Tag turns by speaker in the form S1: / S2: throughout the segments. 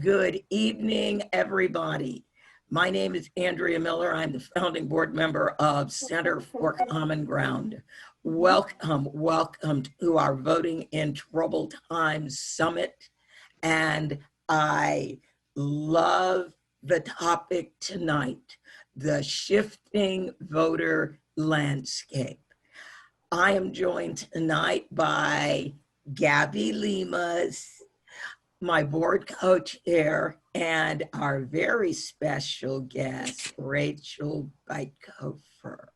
S1: Good evening, everybody. My name is Andrea Miller. I'm the founding board member of Center for Common Ground. Welcome to our Voting in Troubled Times Summit. And I love the topic tonight, the shifting voter landscape. I am joined tonight by Gabby Limas, my board co-chair, and our very special guest, Rachel Bitecofer.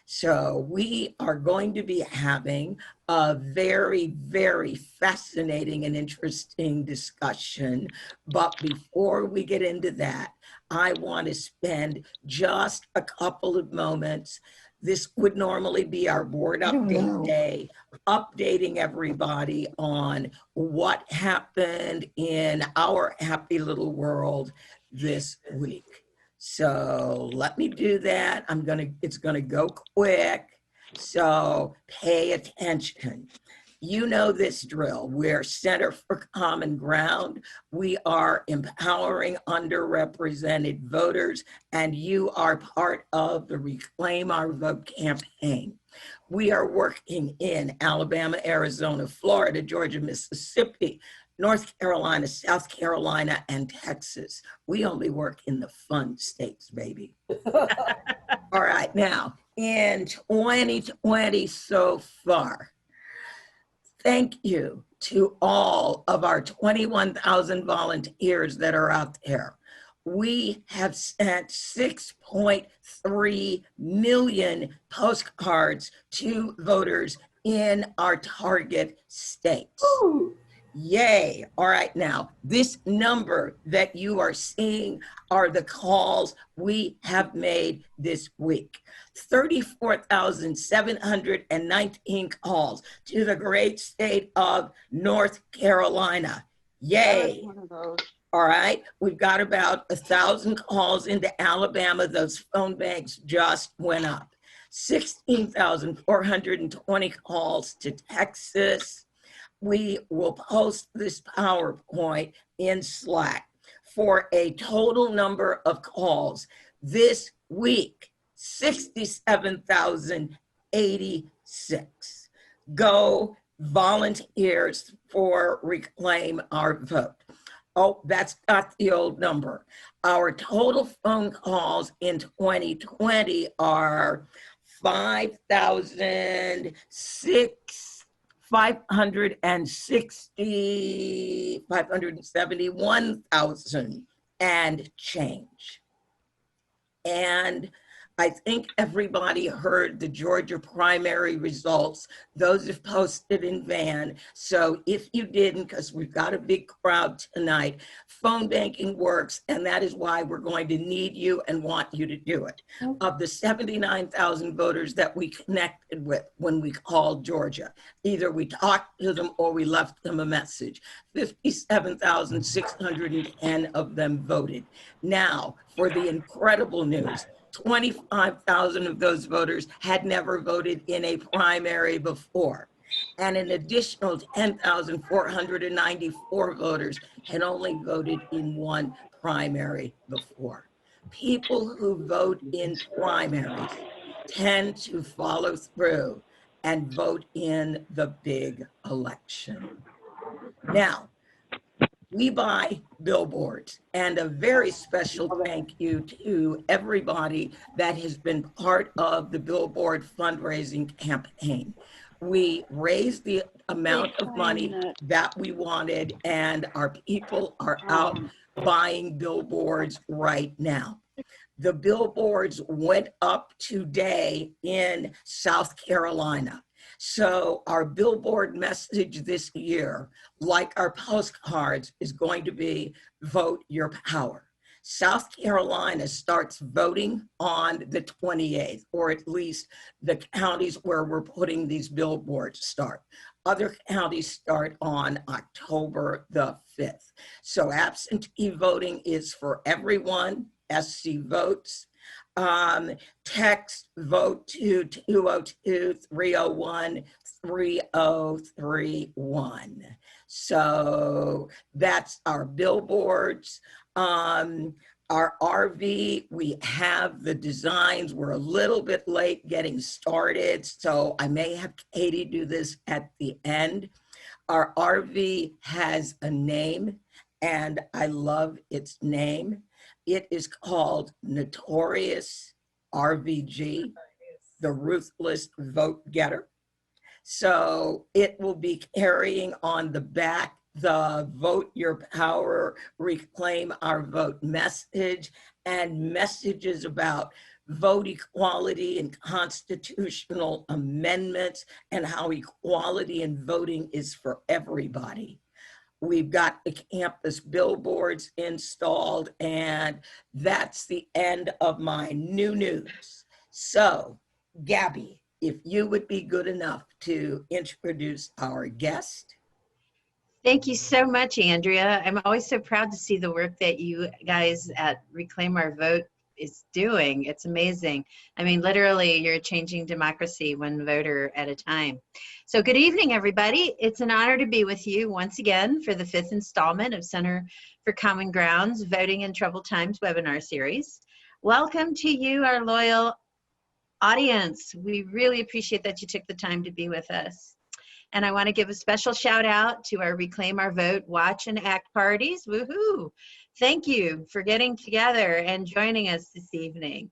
S1: So we are going to be having a very, very fascinating and interesting discussion. But before we get into that, I want to spend just a couple of moments. This would normally be our board update day, updating everybody on what happened in our happy little world this week. So let me do that. It's gonna go quick. So pay attention. You know this drill. We're Center for Common Ground. We are empowering underrepresented voters, and you are part of the Reclaim Our Vote campaign. We are working in Alabama, Arizona, Florida, Georgia, Mississippi, North Carolina, South Carolina, and Texas. We only work in the fun states, baby. All right, now, in 2020 so far, thank you to all of our 21,000 volunteers that are out there. We have sent 6.3 million postcards to voters in our target states. Ooh. Yay. All right, now, this number that you are seeing are the calls we have made this week. 34,719 calls to the great state of North Carolina. Yay. All right, we've got about 1,000 calls into Alabama. Those phone banks just went up. 16,420 calls to Texas. We will post this PowerPoint in Slack for a total number of calls this week, 67,086. Go volunteers for Reclaim Our Vote. Oh, that's got the old number. Our total phone calls in 2020 are 571,000 and change. And I think everybody heard the Georgia primary results. Those have posted in Van. So if you didn't, because we've got a big crowd tonight, phone banking works, and that is why we're going to need you and want you to do it. Of the 79,000 voters that we connected with when we called Georgia, either we talked to them or we left them a message. 57,610 of them voted. Now, for the incredible news, 25,000 of those voters had never voted in a primary before. And an additional 10,494 voters had only voted in one primary before. People who vote in primaries tend to follow through and vote in the big election. Now, we buy billboards, and a very special thank you to everybody that has been part of the billboard fundraising campaign. We raised the amount of money that we wanted, and our people are out buying billboards right now. The billboards went up today in South Carolina. So our billboard message this year, like our postcards, is going to be vote your power. South Carolina starts voting on the 28th, or at least the counties where we're putting these billboards start. Other counties start on October the 5th. So absentee voting is for everyone, SC votes. Text vote to 202-301-3031. So that's our billboards. Our RV, we have the designs. We're a little bit late getting started, so I may have Katie do this at the end. Our RV has a name, and I love its name. It is called Notorious RVG, the Ruthless Vote Getter. So it will be carrying on the back the Vote Your Power, Reclaim Our Vote message, and messages about vote equality and constitutional amendments and how equality in voting is for everybody. We've got the campus billboards installed, and that's the end of my new news. So, Gabby, if you would be good enough to introduce our guest.
S2: Thank you so much, Andrea. I'm always so proud to see the work that you guys at Reclaim Our Vote is doing. It's amazing. I mean, literally, you're changing democracy one voter at a time. So good evening, everybody. It's an honor to be with you once again for the 5th installment of Center for Common Ground's Voting in Troubled Times webinar series. Welcome to you, our loyal audience. We really appreciate that you took the time to be with us. And I want to give a special shout out to our Reclaim Our Vote Watch and Act parties. Woohoo! Thank you for getting together and joining us this evening.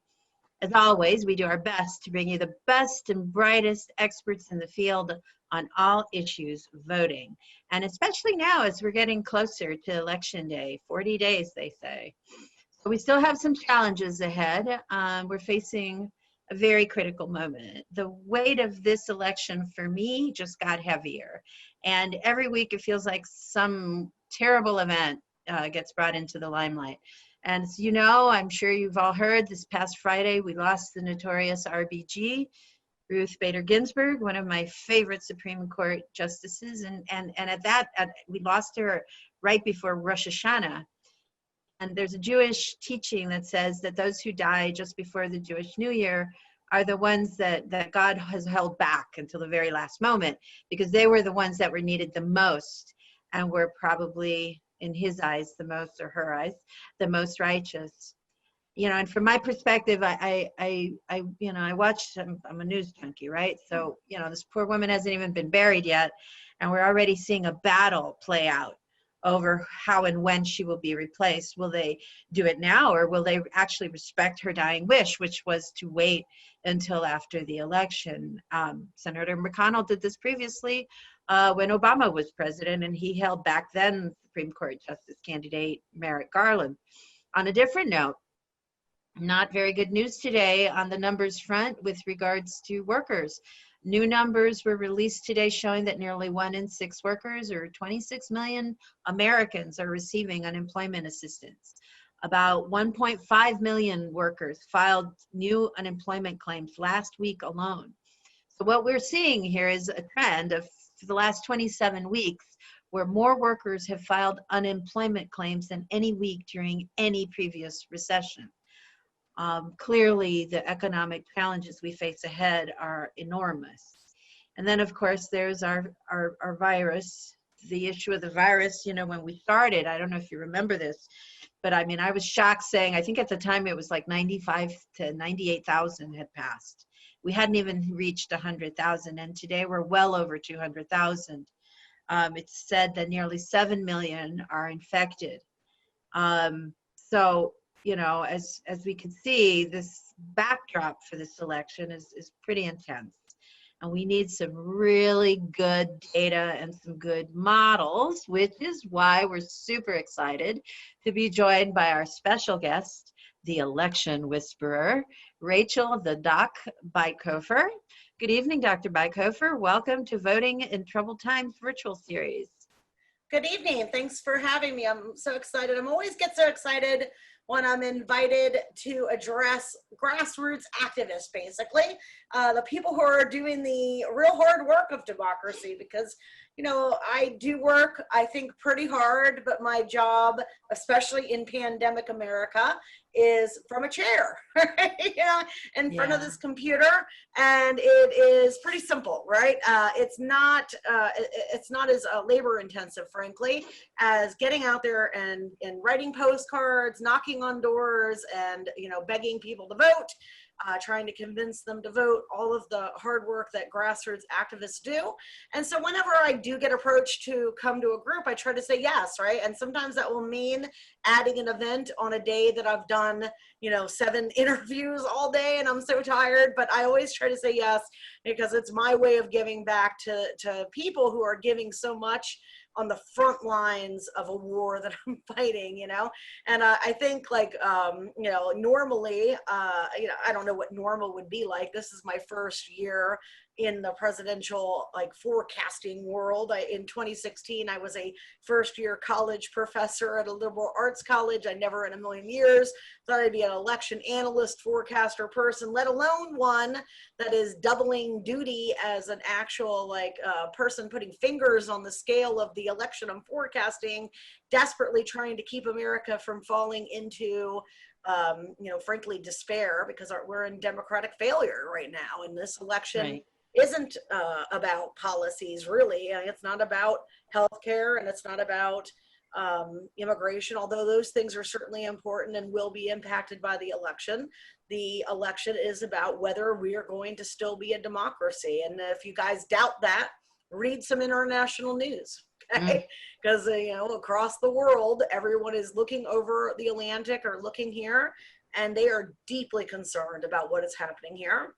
S2: As always, we do our best to bring you the best and brightest experts in the field on all issues voting. And especially now as we're getting closer to Election Day, 40 days, they say. So we still have some challenges ahead. We're facing a very critical moment. The weight of this election for me just got heavier. And every week it feels like some terrible event gets brought into the limelight. And as you know, I'm sure you've all heard, this past Friday, we lost the notorious RBG, Ruth Bader Ginsburg, one of my favorite Supreme Court justices. And we lost her right before Rosh Hashanah. And there's a Jewish teaching that says that those who die just before the Jewish New Year are the ones that God has held back until the very last moment, because they were the ones that were needed the most and were probably, in his eyes, the most, or her eyes, the most righteous. You know, and from my perspective, I watched, I'm a news junkie, right? So, you know, this poor woman hasn't even been buried yet, and we're already seeing a battle play out over how and when she will be replaced. Will they do it now, or will they actually respect her dying wish, which was to wait until after the election? Senator McConnell did this previously when Obama was president, and he held back then Supreme Court Justice candidate Merrick Garland. On a different note, not very good news today on the numbers front with regards to workers. New numbers were released today showing that nearly 1 in 6 workers, or 26 million Americans, are receiving unemployment assistance. About 1.5 million workers filed new unemployment claims last week alone. So what we're seeing here is a trend of, for the last 27 weeks, where more workers have filed unemployment claims than any week during any previous recession. Clearly, the economic challenges we face ahead are enormous. And then, of course, there's our virus, the issue of the virus. You know, when we started, I don't know if you remember this, but I mean, I was shocked saying, I think at the time it was like 95 to 98,000 had passed. We hadn't even reached 100,000, and today we're well over 200,000. It's said that nearly 7 million are infected. So, you know, as we can see, this backdrop for this election is pretty intense. And we need some really good data and some good models, which is why we're super excited to be joined by our special guest, the election whisperer, Rachel the Doc Bitecofer. Good evening, Dr. Bitecofer. Welcome to Voting in Troubled Times virtual series.
S3: Good evening. Thanks for having me. I'm so excited. I'm always get so excited when I'm invited to address grassroots activists, basically, the people who are doing the real hard work of democracy, because I do work, I think, pretty hard, but my job, especially in pandemic America, is from a chair, right? In front of this computer, and it is pretty simple, right? It's not as labor intensive, frankly, as getting out there and writing postcards, knocking on doors, and begging people to vote. Trying to convince them to vote, all of the hard work that grassroots activists do. And so whenever I do get approached to come to a group, I try to say yes, right? And sometimes that will mean adding an event on a day that I've done, 7 interviews all day and I'm so tired, but I always try to say yes, because it's my way of giving back to people who are giving so much on the front lines of a war that I'm fighting, and I think normally, I don't know what normal would be like. This is my first year in the presidential forecasting world. In 2016, I was a first-year college professor at a liberal arts college. I never in a million years thought I'd be an election analyst, forecaster person, let alone one that is doubling duty as an actual person putting fingers on the scale of the election I'm forecasting, desperately trying to keep America from falling into frankly, despair, because we're in democratic failure right now. And this election isn't about policies, really. It's not about healthcare, and it's not about immigration, although those things are certainly important and will be impacted by the election. The election is about whether we are going to still be a democracy. And if you guys doubt that, read some international news. Okay, because across the world, everyone is looking over the Atlantic or looking here, and they are deeply concerned about what is happening here.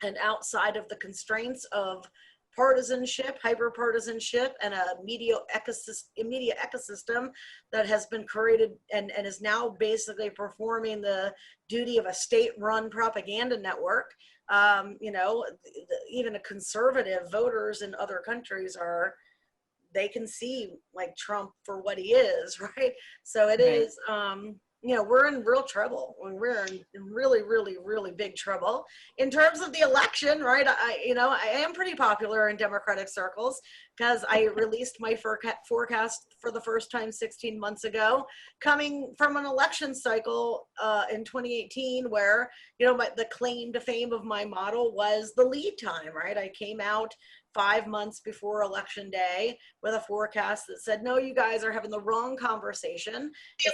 S3: And outside of the constraints of partisanship, hyper-partisanship, and a media ecosystem that has been created and is now basically performing the duty of a state-run propaganda network, even a conservative voters in other countries they can see Trump for what he is, right? So it is, we're in real trouble. We're in really, really, really big trouble. In terms of the election, right, I am pretty popular in Democratic circles because I released my forecast for the first time 16 months ago, coming from an election cycle in 2018 where, the claim to fame of my model was the lead time, right? I came out 5 months before election day with a forecast that said, no, you guys are having the wrong conversation. Can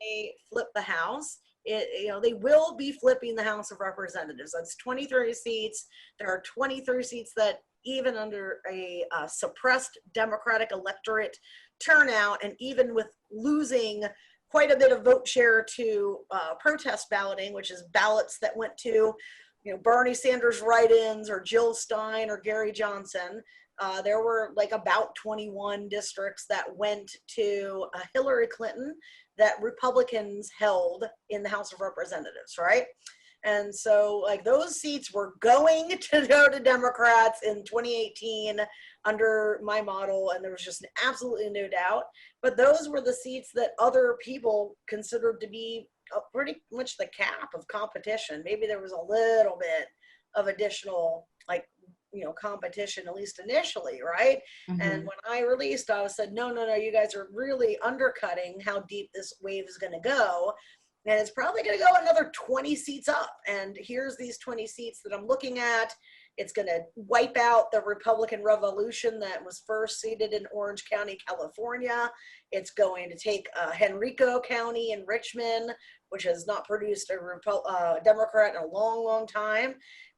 S3: they flip the House? They will be flipping the House of Representatives. That's 23 seats. There are 23 seats that even under a suppressed Democratic electorate turnout, and even with losing quite a bit of vote share to protest balloting, which is ballots that went to Bernie Sanders write-ins or Jill Stein or Gary Johnson. There were about 21 districts that went to Hillary Clinton that Republicans held in the House of Representatives, right? And so those seats were going to go to Democrats in 2018 under my model, and there was just absolutely no doubt. But those were the seats that other people considered to be pretty much the cap of competition. Maybe there was a little bit of additional competition, at least initially, right? And when I released, I said, no, you guys are really undercutting how deep this wave is going to go. And it's probably going to go another 20 seats up. And here's these 20 seats that I'm looking at. It's going to wipe out the Republican revolution that was first seated in Orange County, California. It's going to take Henrico County in Richmond, which has not produced a Democrat in a long, long time.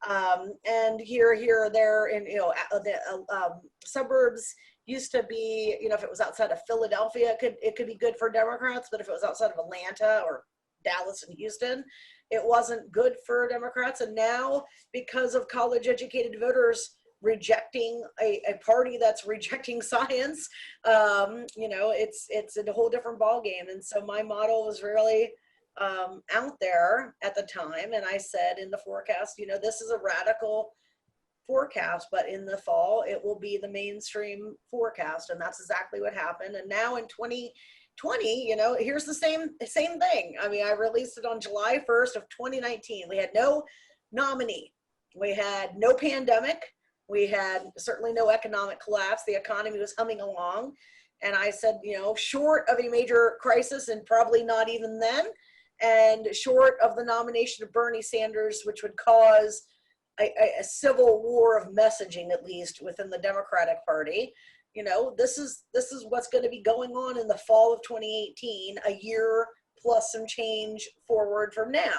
S3: And here, there in the suburbs used to be, if it was outside of Philadelphia, it could be good for Democrats, but if it was outside of Atlanta or Dallas and Houston, it wasn't good for Democrats. And now, because of college educated voters rejecting a party that's rejecting science, it's a whole different ballgame. And so my model was really out there at the time. And I said in the forecast, this is a radical forecast, but in the fall, it will be the mainstream forecast. And that's exactly what happened. And now in 2020, here's the same thing. I mean, I released it on July 1st of 2019. We had no nominee. We had no pandemic. We had certainly no economic collapse. The economy was humming along. And I said, you know, short of a major crisis, and probably not even then, and short of the nomination of Bernie Sanders, which would cause a civil war of messaging, at least within the Democratic Party, you know, this is what's going to be going on in the fall of 2018, a year plus some change forward from now.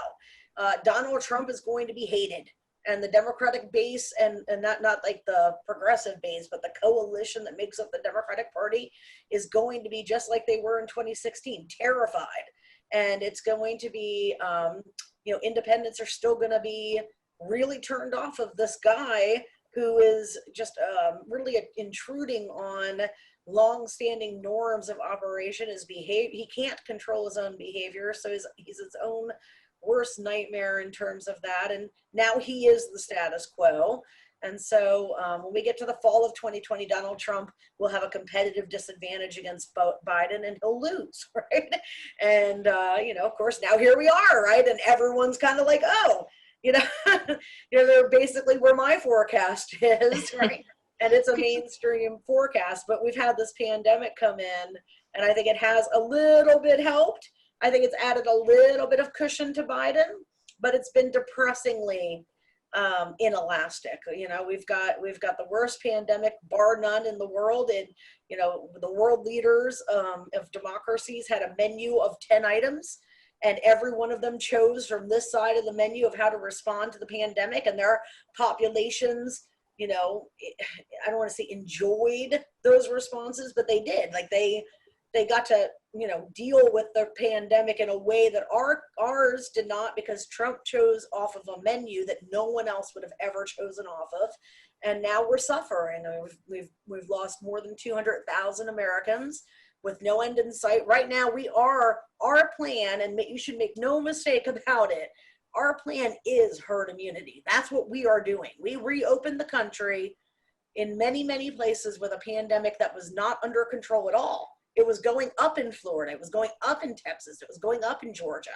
S3: Donald Trump is going to be hated, and the Democratic base, and not like the progressive base, but the coalition that makes up the Democratic Party is going to be just like they were in 2016, terrified. And it's going to be, you know, independents are still going to be really turned off of this guy who is just really intruding on long-standing norms of operation. His behavior, he can't control his own behavior, so he's his own worst nightmare in terms of that. And now he is the status quo. And so when we get to the fall of 2020, Donald Trump will have a competitive disadvantage against Biden, and he'll lose, right? And, you know, of course, now here we are, right? And everyone's kind of like, oh, you know, you know, they're basically where my forecast is, right? And it's a mainstream forecast, but we've had this pandemic come in, and I think it has a little bit helped. I think it's added a little bit of cushion to Biden, but it's been depressingly inelastic. You know, we've got the worst pandemic bar none in the world, and you know, the world leaders of democracies had a menu of 10 items, and every one of them chose from this side of the menu of how to respond to the pandemic, and their populations, you know, I don't want to say enjoyed those responses, but they did. Like they got to, you know, deal with the pandemic in a way that ours did not, because Trump chose off of a menu that no one else would have ever chosen off of. And now we're suffering. I mean, we've lost more than 200,000 Americans with no end in sight. Right now, our plan, and you should make no mistake about it, our plan is herd immunity. That's what we are doing. We reopened the country in many, many places with a pandemic that was not under control at all. It was going up in Florida. It was going up in Texas. It was going up in Georgia.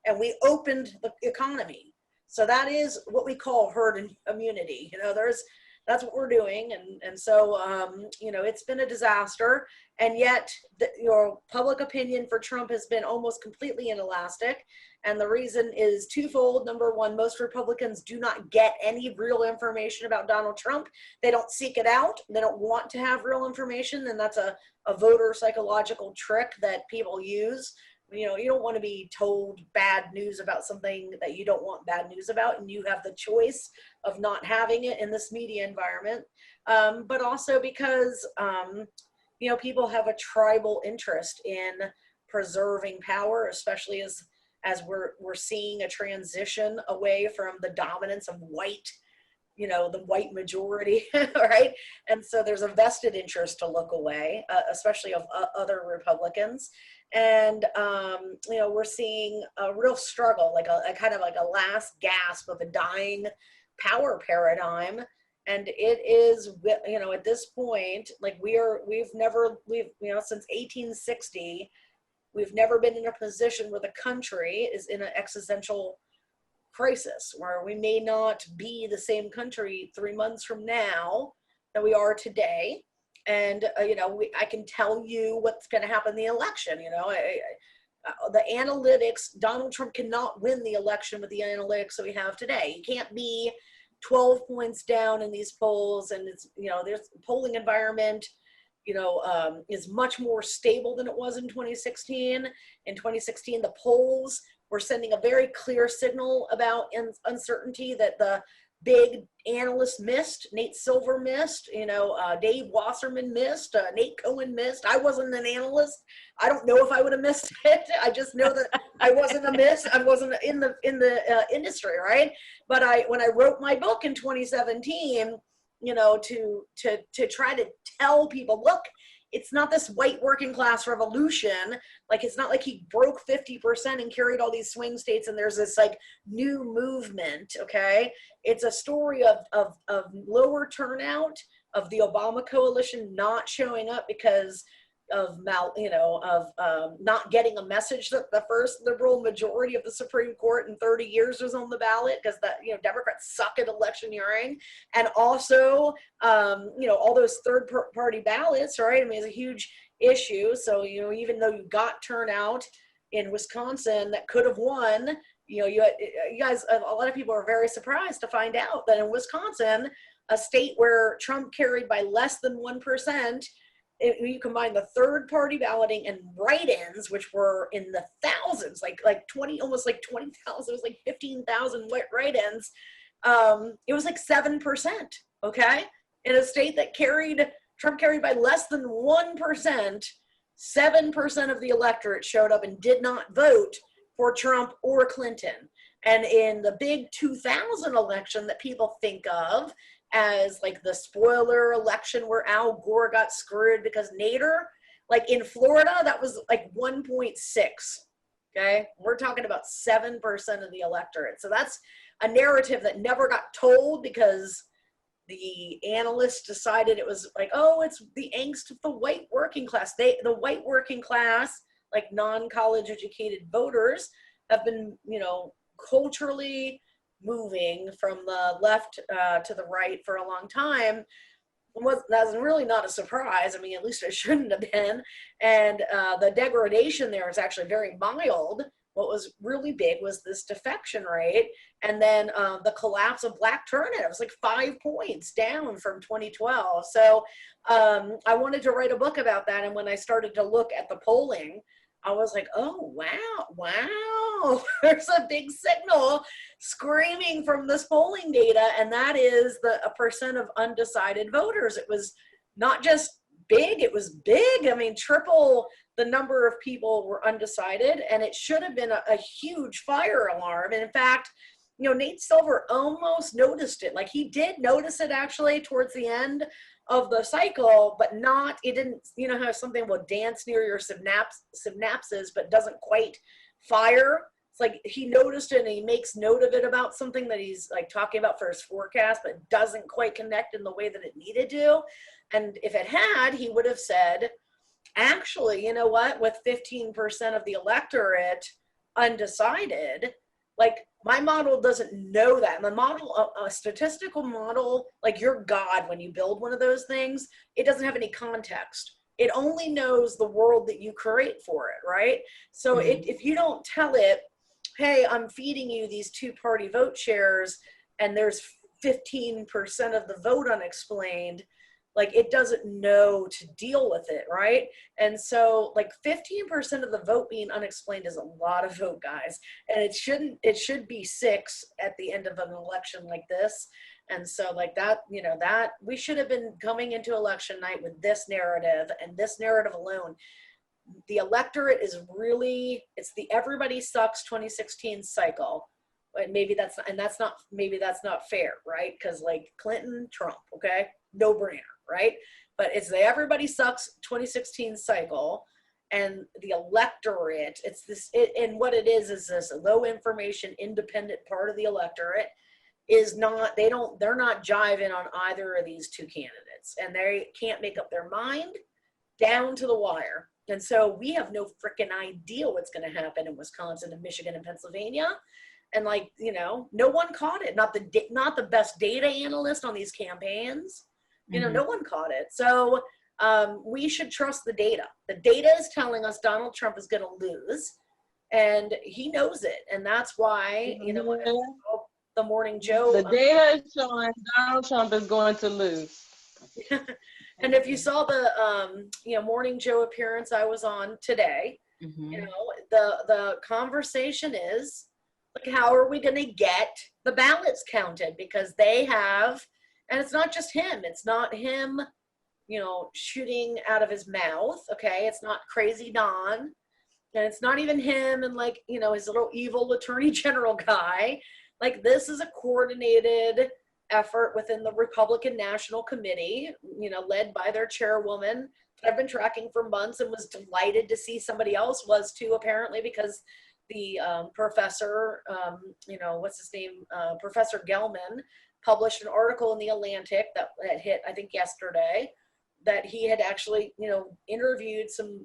S3: And we opened the economy. So that is what we call herd immunity. You know, that's what we're doing. And so, you know, it's been a disaster. And yet, your public opinion for Trump has been almost completely inelastic. And the reason is twofold. Number one, most Republicans do not get any real information about Donald Trump. They don't seek it out. They don't want to have real information. And that's a voter psychological trick that people use. You know, you don't want to be told bad news about something that you don't want bad news about, and you have the choice of not having it in this media environment. But also because, you know, people have a tribal interest in preserving power, especially as we're seeing a transition away from the dominance of white, you know, the white majority, right? And so there's a vested interest to look away, especially of other Republicans. And, you know, we're seeing a real struggle, like a kind of like a last gasp of a dying power paradigm. And it is, you know, at this point, like we've you know, since 1860, we've never been in a position where the country is in an existential crisis, where we may not be the same country 3 months from now that we are today. And, you know, I can tell you what's going to happen in the election. You know, the analytics, Donald Trump cannot win the election with the analytics that we have today. You can't be 12 points down in these polls. And it's, you know, there's polling environment, you know, is much more stable than it was in 2016. In 2016, the polls were sending a very clear signal about uncertainty that the big analysts missed. Nate Silver missed, you know, Dave Wasserman missed, Nate Cohen missed. I wasn't an analyst. I don't know if I would have missed it. I just know that I wasn't a miss. I wasn't in the industry, right? But when I wrote my book in 2017, you know, to try to tell people, look, it's not this white working class revolution. Like, it's not like he broke 50% and carried all these swing states and there's this like new movement, okay? It's a story of lower turnout, of the Obama coalition not showing up because not getting a message that the first liberal majority of the Supreme Court in 30 years was on the ballot, because Democrats suck at electioneering, and also all those third party ballots, right? I mean, it's a huge issue. So even though you got turnout in Wisconsin that could have won, you guys, a lot of people are very surprised to find out that in Wisconsin, a state where Trump carried by less than 1%, you combine the third party balloting and write-ins, which were in the thousands, like 20, almost like 20,000, it was like 15,000 write-ins. It was like 7%, okay? In a state that Trump carried by less than 1%, 7% of the electorate showed up and did not vote for Trump or Clinton. And in the big 2000 election that people think of as like the spoiler election where Al Gore got screwed because Nader, like in Florida, that was like 1.6. Okay, we're talking about 7% of the electorate. So that's a narrative that never got told because the analysts decided it was like, oh, it's the angst of the white working class. The white working class, like non-college educated voters, have been, culturally moving from the left to the right for a long time. That's really not a surprise. I mean, at least it shouldn't have been. And the degradation there is actually very mild. What was really big was this defection rate. And then the collapse of black turnout. It was like 5 points down from 2012. So I wanted to write a book about that. And when I started to look at the polling, I was like, oh, wow, there's a big signal screaming from this polling data, and that is a percent of undecided voters. It was not just big, it was big. I mean, triple the number of people were undecided, and it should have been a huge fire alarm. And in fact, Nate Silver almost noticed it. Like, he did notice it actually towards the end of the cycle, but it didn't, how something will dance near your synapses, but doesn't quite fire. It's like he noticed it and he makes note of it about something that he's like talking about for his forecast, but doesn't quite connect in the way that it needed to. And if it had, he would have said, actually, you know what, with 15% of the electorate undecided, like, my model doesn't know that. My model, a statistical model, like your God, when you build one of those things, it doesn't have any context. It only knows the world that you create for it, right? So if you don't tell it, hey, I'm feeding you these two-party vote shares and there's 15% of the vote unexplained, like, it doesn't know to deal with it, right? And so like 15% of the vote being unexplained is a lot of vote, guys. And it should be 6 at the end of an election like this. And so like that, that we should have been coming into election night with this narrative, and this narrative alone. The electorate is really, it's the everybody sucks 2016 cycle. But maybe that's not fair, right? Because like Clinton, Trump, okay? No brainer, right? But it's the everybody sucks 2016 cycle, and the electorate, it's this, and what it is this low information, independent part of the electorate is not, they're not jiving on either of these two candidates, and they can't make up their mind down to the wire. And so we have no freaking idea what's going to happen in Wisconsin and Michigan and Pennsylvania. And like, no one caught it. Not the best data analyst on these campaigns. No one caught it. So we should trust the data. The data is telling us Donald Trump is going to lose, and he knows it. And that's why, the Morning Joe.
S4: The data is showing Donald Trump is going to lose.
S3: And if you saw the, Morning Joe appearance I was on today, the conversation is, like, how are we going to get the ballots counted? Because they have, and it's not just him. It's not him, shooting out of his mouth. Okay. It's not Crazy Don. And it's not even him and like, his little evil attorney general guy. Like, this is a coordinated effort within the Republican National Committee, led by their chairwoman that I've been tracking for months, and was delighted to see somebody else was too, apparently, because the professor, what's his name? Professor Gelman published an article in the Atlantic that hit, I think, yesterday, that he had actually, interviewed some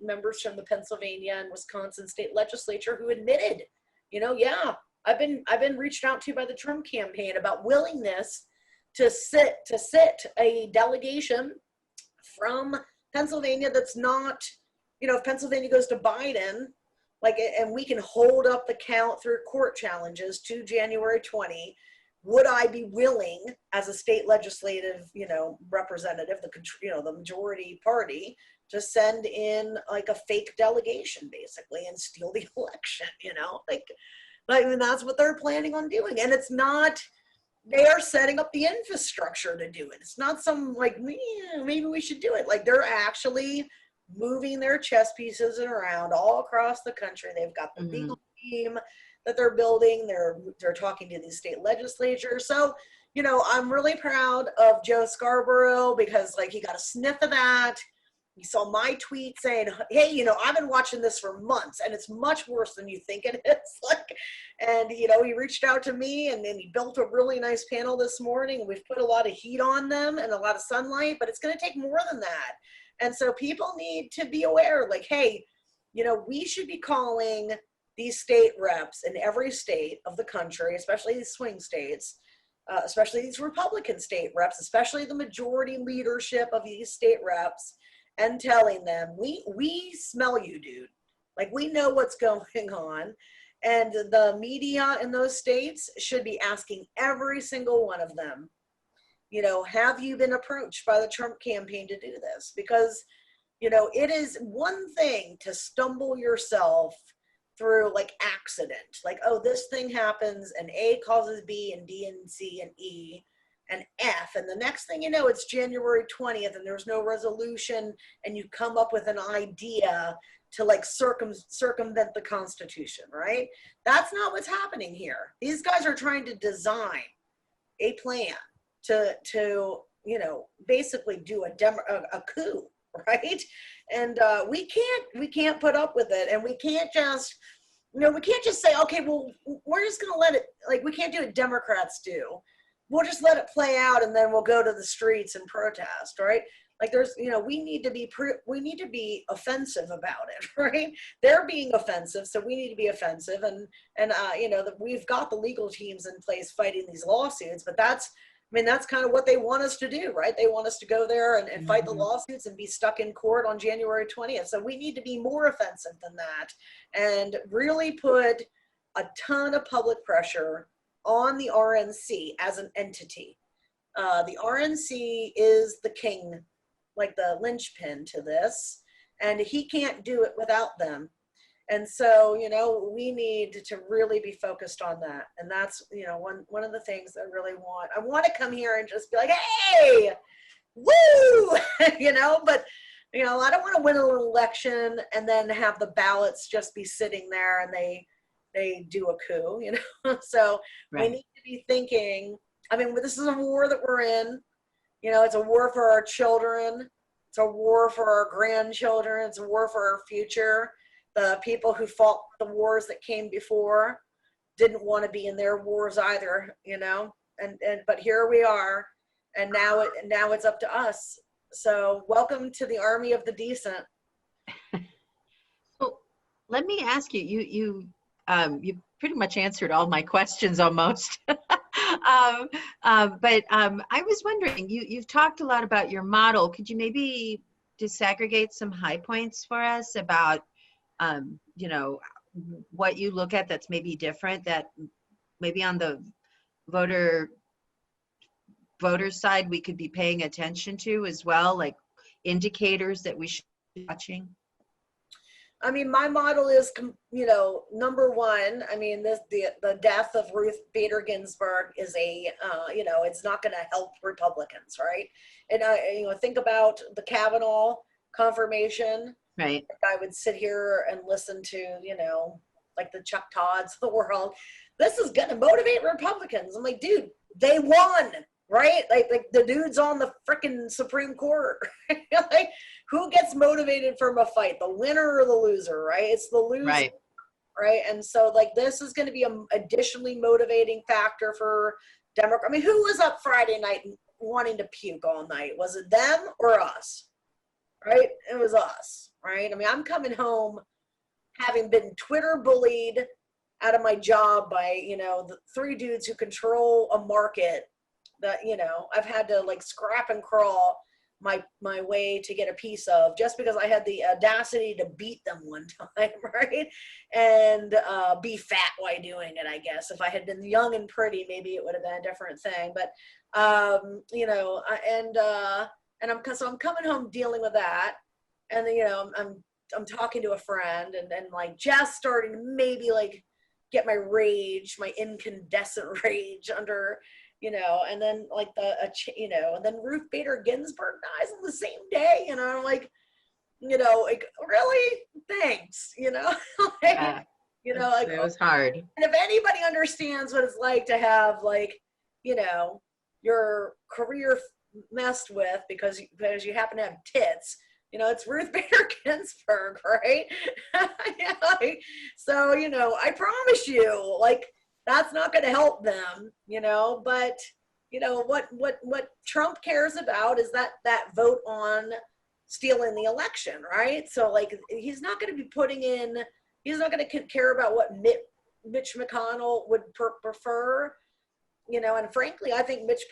S3: members from the Pennsylvania and Wisconsin state legislature who admitted, yeah, I've been reached out to by the Trump campaign about willingness to sit a delegation from Pennsylvania that's not, if Pennsylvania goes to Biden, and we can hold up the count through court challenges to January 20, would I be willing as a state legislative, representative, the majority party, to send in like a fake delegation basically and steal the election, that's what they're planning on doing. And it's not, they are setting up the infrastructure to do it. It's not some maybe we should do it. They're actually moving their chess pieces around all across the country. They've got the legal team that they're building. They're talking to these state legislatures. So, I'm really proud of Joe Scarborough because he got a sniff of that. He saw my tweet saying, hey, I've been watching this for months and it's much worse than you think it is. And, he reached out to me and then he built a really nice panel this morning. We've put a lot of heat on them and a lot of sunlight, but it's going to take more than that. And so people need to be aware, hey, we should be calling these state reps in every state of the country, especially these swing states, especially these Republican state reps, especially the majority leadership of these state reps, and telling them, we smell you, dude. We know what's going on. And the media in those states should be asking every single one of them, have you been approached by the Trump campaign to do this? Because, it is one thing to stumble yourself through accident, oh, this thing happens and A causes B and D and C and E and F. And the next thing you know, it's January 20th and there's no resolution and you come up with an idea to circumvent the Constitution, right? That's not what's happening here. These guys are trying to design a plan to basically do a coup, right? And we can't put up with it, and we can't just say, okay, well, we're just gonna let it, we can't do what Democrats do. We'll just let it play out and then we'll go to the streets and protest, right? There's, we need to be offensive about it, right? They're being offensive, so we need to be offensive, and we've got the legal teams in place fighting these lawsuits, but that's kind of what they want us to do, right? They want us to go there and fight the lawsuits and be stuck in court on January 20th. So we need to be more offensive than that and really put a ton of public pressure on the RNC as an entity. The RNC is the king, the linchpin to this, and he can't do it without them. And so, we need to really be focused on that. And that's, one of the things I really want. I want to come here and just be like, hey, woo, but, I don't want to win an election and then have the ballots just be sitting there and they do a coup, So right. We need to be thinking, this is a war that we're in, it's a war for our children. It's a war for our grandchildren. It's a war for our future. The people who fought the wars that came before didn't want to be in their wars either, but here we are, and now it's up to us. So welcome to the army of the decent.
S2: So let me ask you, you pretty much answered all my questions almost. But I was wondering, you've talked a lot about your model. Could you maybe disaggregate some high points for us about what you look at that's maybe different, that maybe on the voter side we could be paying attention to as well, like indicators that we should be watching?
S3: My model is, number one, the death of Ruth Bader Ginsburg is it's not going to help Republicans, right? And think about the Kavanaugh confirmation.
S2: Right.
S3: I would sit here and listen to, the Chuck Todds of the world. This is going to motivate Republicans. I'm like, dude, they won, right? Like the dude's on the freaking Supreme Court. Who gets motivated from a fight, the winner or the loser, right? It's the loser, right? And so this is going to be an additionally motivating factor for Democrats. Who was up Friday night wanting to puke all night? Was it them or us? Right? It was us, right? I mean, I'm coming home having been Twitter bullied out of my job by, the three dudes who control a market that, I've had to like scrap and crawl my way to get a piece of, just because I had the audacity to beat them one time, right? And be fat while doing it, I guess. If I had been young and pretty, maybe it would have been a different thing. But so I'm coming home dealing with that, and then I'm talking to a friend, and like just starting to maybe like get my rage, my incandescent rage under, and then like and then Ruth Bader Ginsburg dies on the same day, I'm like, like, really? Thanks, like, like,
S2: it was hard.
S3: and if anybody understands what it's like to have like, your career messed with because you happen to have tits, it's Ruth Bader Ginsburg, right? Yeah, like, so, I promise you, like, that's not going to help them, but, what Trump cares about is that vote on stealing the election, right? So, like, he's not going to be he's not going to care about what Mitch McConnell would prefer. And frankly, I think Mitch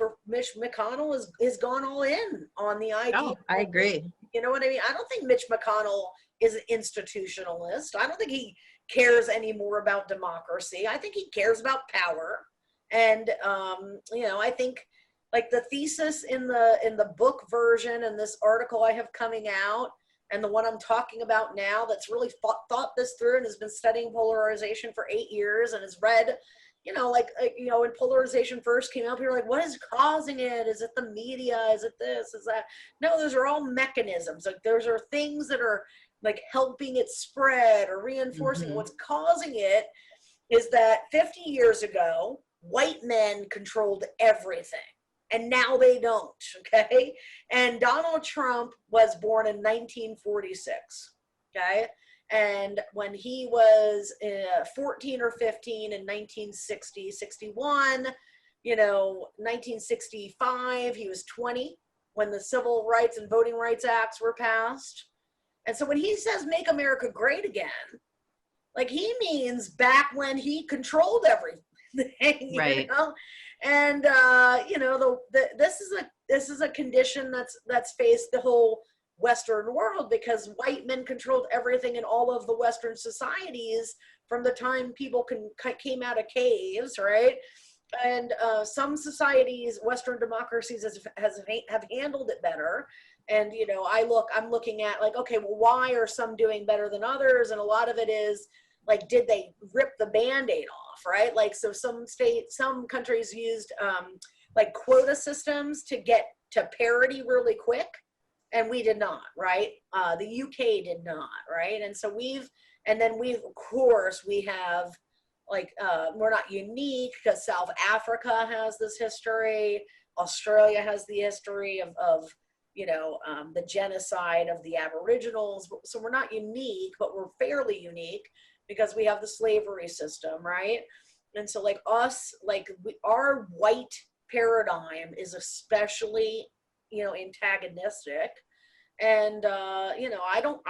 S3: McConnell is gone all in on the idea.
S2: Oh, I agree.
S3: You know what I mean? I don't think Mitch McConnell is an institutionalist. I don't think he cares anymore about democracy. I think he cares about power. And I think like the thesis in the book version and this article I have coming out, and the one I'm talking about now that's really thought this through and has been studying polarization for 8 years and has read, when polarization first came up, you're like, what is causing it? Is it the media? Is it this? Is that? No, those are all mechanisms. Like those are things that are like helping it spread or reinforcing. What's causing it is that 50 years ago, white men controlled everything. And now they don't, okay? And Donald Trump was born in 1946, okay? And when he was 14 or 15 in 1960, 61, 1965, he was 20 when the Civil Rights and Voting Rights Acts were passed. And so when he says make America great again, like he means back when he controlled everything,
S2: right?
S3: And this is a condition that's faced the whole Western world, because white men controlled everything in all of the Western societies from the time people came out of caves, right? And some societies, Western democracies, have handled it better. And I'm looking at like, okay, well, why are some doing better than others? And a lot of it is like, did they rip the Band-Aid off, right? Like, so some countries used like quota systems to get to parity really quick. And we did not, right? The UK did not, right? And so of course, we have like, we're not unique because South Africa has this history. Australia has the history of the genocide of the Aboriginals. So we're not unique, but we're fairly unique because we have the slavery system, right? And so like us, like our white paradigm is especially antagonistic. And I don't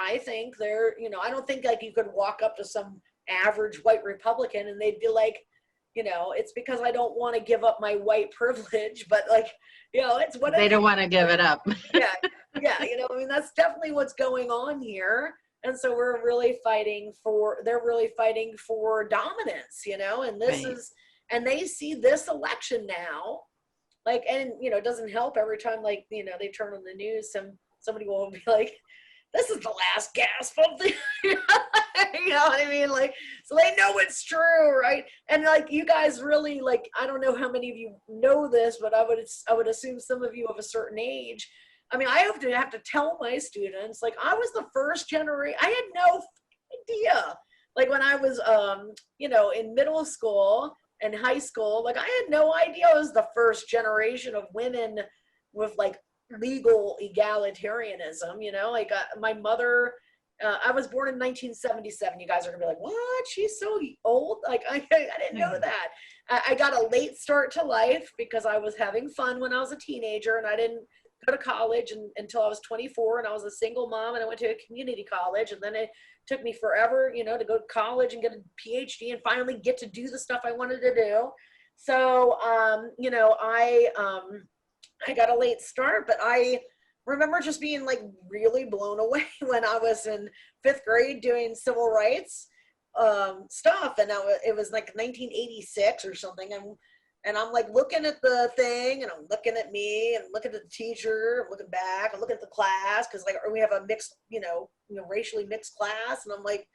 S3: think like you could walk up to some average white Republican and they'd be like, it's because I don't want to give up my white privilege, but like, it's what
S2: they don't want to give it up.
S3: yeah, that's definitely what's going on here. And so they're really fighting for dominance, and this
S2: right.
S3: and they see this election now. Like, and it doesn't help every time like they turn on the news, somebody will be like, this is the last gasp of the you know what I mean? Like, so they know it's true, right? And like you guys really, like, I don't know how many of you know this, but I would assume some of you of a certain age. I mean, I have to tell my students, like, I was the first generation. I had no idea. Like when I was in middle school and high school, like I had no idea I was the first generation of women with like legal egalitarianism, like my mother I was born in 1977. You guys are gonna be like, what? She's so old? Like, I didn't know that. I got a late start to life because I was having fun when I was a teenager, and I didn't go to college until I was 24, and I was a single mom, and I went to a community college, and then it took me forever, you know, to go to college and get a PhD and finally get to do the stuff I wanted to do. So, you know, I got a late start, but I remember just being like really blown away when I was in 5th grade doing civil rights stuff, and it was like 1986 or something, and I'm like looking at the thing, and I'm looking at me, and looking at the teacher, I'm looking back, I'm looking at the class, because like we have a mixed, you know, racially mixed class, and I'm like,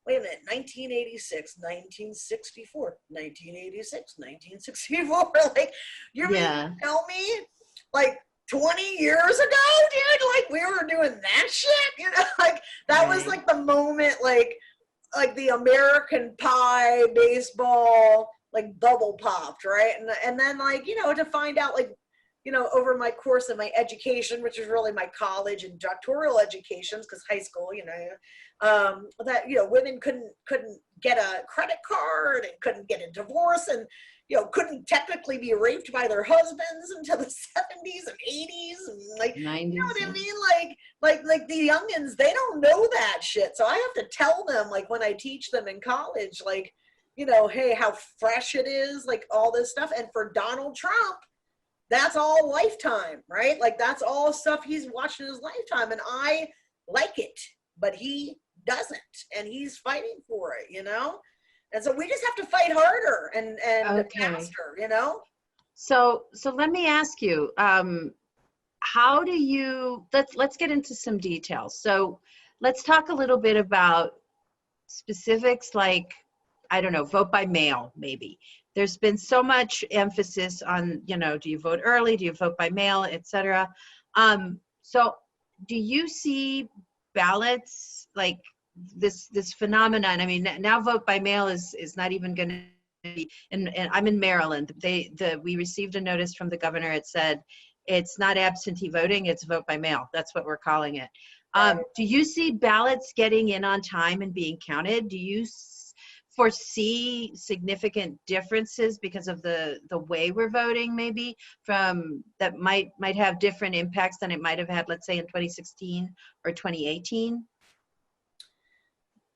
S3: wait a minute, 1986, 1964, 1986, 1964. Like, you're mean to tell me, like, 20 years ago, dude, like we were doing that shit, you know, like that was like the moment, like the American Pie baseball like bubble popped, right? And then, like, you know, to find out, like, you know, over my course of my education, which is really my college and doctoral educations, because high school, you know, that, you know, women couldn't get a credit card and couldn't get a divorce, and, you know, couldn't technically be raped by their husbands until the 70s and 80s and like 90s, you know what I mean? Like the youngins, they don't know that shit. So I have to tell them, like, when I teach them in college, like, you know, hey, how fresh it is, like all this stuff. And for Donald Trump, that's all lifetime, right? Like that's all stuff he's watched in his lifetime, and I like it, but he doesn't, and he's fighting for it, you know? And so we just have to fight harder and faster, you know?
S2: So let me ask you, how do you, let's get into some details. So let's talk a little bit about specifics, like, I don't know, vote by mail, maybe. There's been so much emphasis on, you know, do you vote early? Do you vote by mail, et cetera? So do you see ballots, like this phenomenon? I mean, now vote by mail is not even going to be, and I'm in Maryland. We received a notice from the governor. It said, it's not absentee voting, it's vote by mail. That's what we're calling it. Do you see ballots getting in on time and being counted? Do you foresee significant differences because of the way we're voting, maybe, from that might have different impacts than it might have had, let's say, in 2016 or 2018?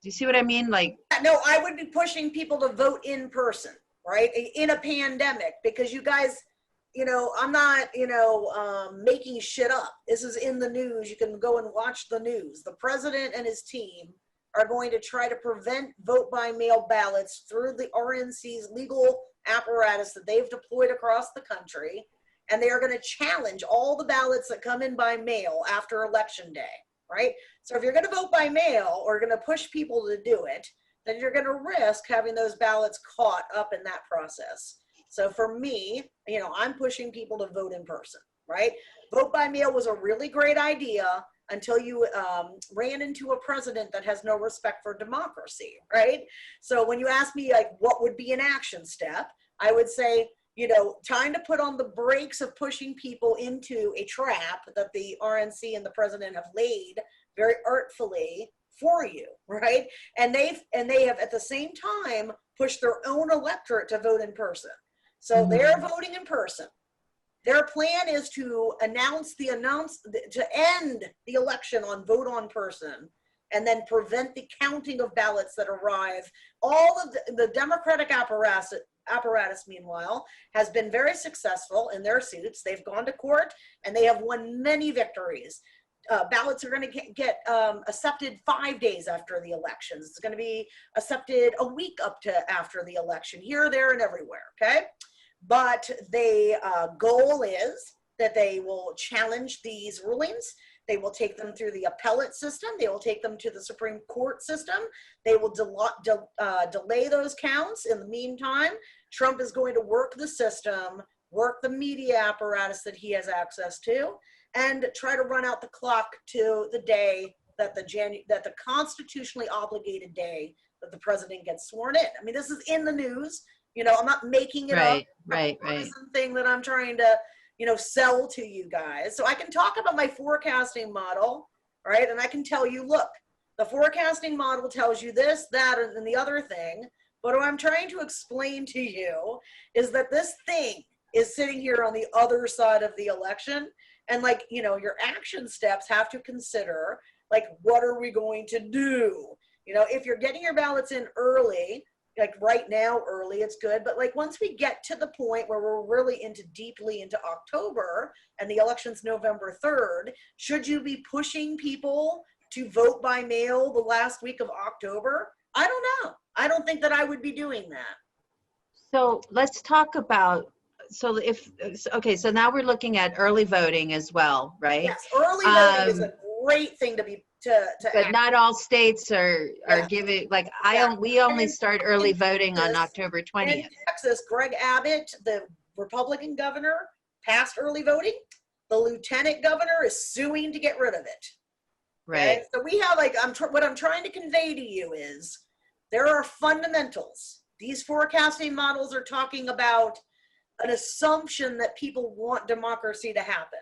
S2: Do you see what I mean? Like,
S3: no, I would be pushing people to vote in person, right? In a pandemic, because you guys, you know, I'm not, you know, making shit up. This is in the news. You can go and watch the news. The president and his team are going to try to prevent vote by mail ballots through the RNC's legal apparatus that they've deployed across the country. And they are going to challenge all the ballots that come in by mail after Election Day, right? So if you're going to vote by mail or going to push people to do it, then you're going to risk having those ballots caught up in that process. So for me, you know, I'm pushing people to vote in person, right? Vote by mail was a really great idea until you ran into a president that has no respect for democracy, right? So when you ask me, like, what would be an action step, I would say, you know, time to put on the brakes of pushing people into a trap that the RNC and the president have laid very artfully for you, right? And they have at the same time pushed their own electorate to vote in person. So they're voting in person. Their plan is to to end the election on vote on person, and then prevent the counting of ballots that arrive. All of the Democratic apparatus, meanwhile, has been very successful in their suits. They've gone to court and they have won many victories. Ballots are going to get accepted 5 days after the elections. It's going to be accepted a week up to after the election, here, there, and everywhere, okay? But the goal is that they will challenge these rulings. They will take them through the appellate system. They will take them to the Supreme Court system. They will delay those counts. In the meantime, Trump is going to work the system, work the media apparatus that he has access to, and try to run out the clock to the day that the constitutionally obligated day that the president gets sworn in. I mean, this is in the news. You know, I'm not making it up.
S2: Right.
S3: Thing that I'm trying to, you know, sell to you guys. So I can talk about my forecasting model, right? And I can tell you, look, The forecasting model tells you this, that, and the other thing. But what I'm trying to explain to you is that this thing is sitting here on the other side of the election. And like, you know, your action steps have to consider, like, what are we going to do? You know, if you're getting your ballots in early, like right now early, it's good. But like once we get to the point where we're really deeply into October and the election's November 3rd, should you be pushing people to vote by mail the last week of October? I don't know. I don't think that I would be doing that.
S2: So let's talk about, okay, so now we're looking at early voting as well, right?
S3: Yes, early voting is a great thing to be
S2: but not all states are giving, like we only start early voting on October 20th.
S3: In Texas, Greg Abbott, the Republican governor, passed early voting. The lieutenant governor is suing to get rid of it.
S2: Right.
S3: Okay? So we have like, what I'm trying to convey to you is there are fundamentals. These forecasting models are talking about an assumption that people want democracy to happen.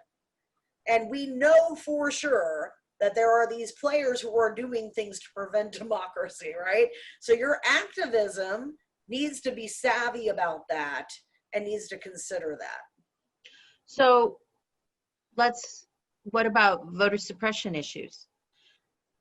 S3: And we know for sure that there are these players who are doing things to prevent democracy, right? So your activism needs to be savvy about that and needs to consider that.
S2: So what about voter suppression issues?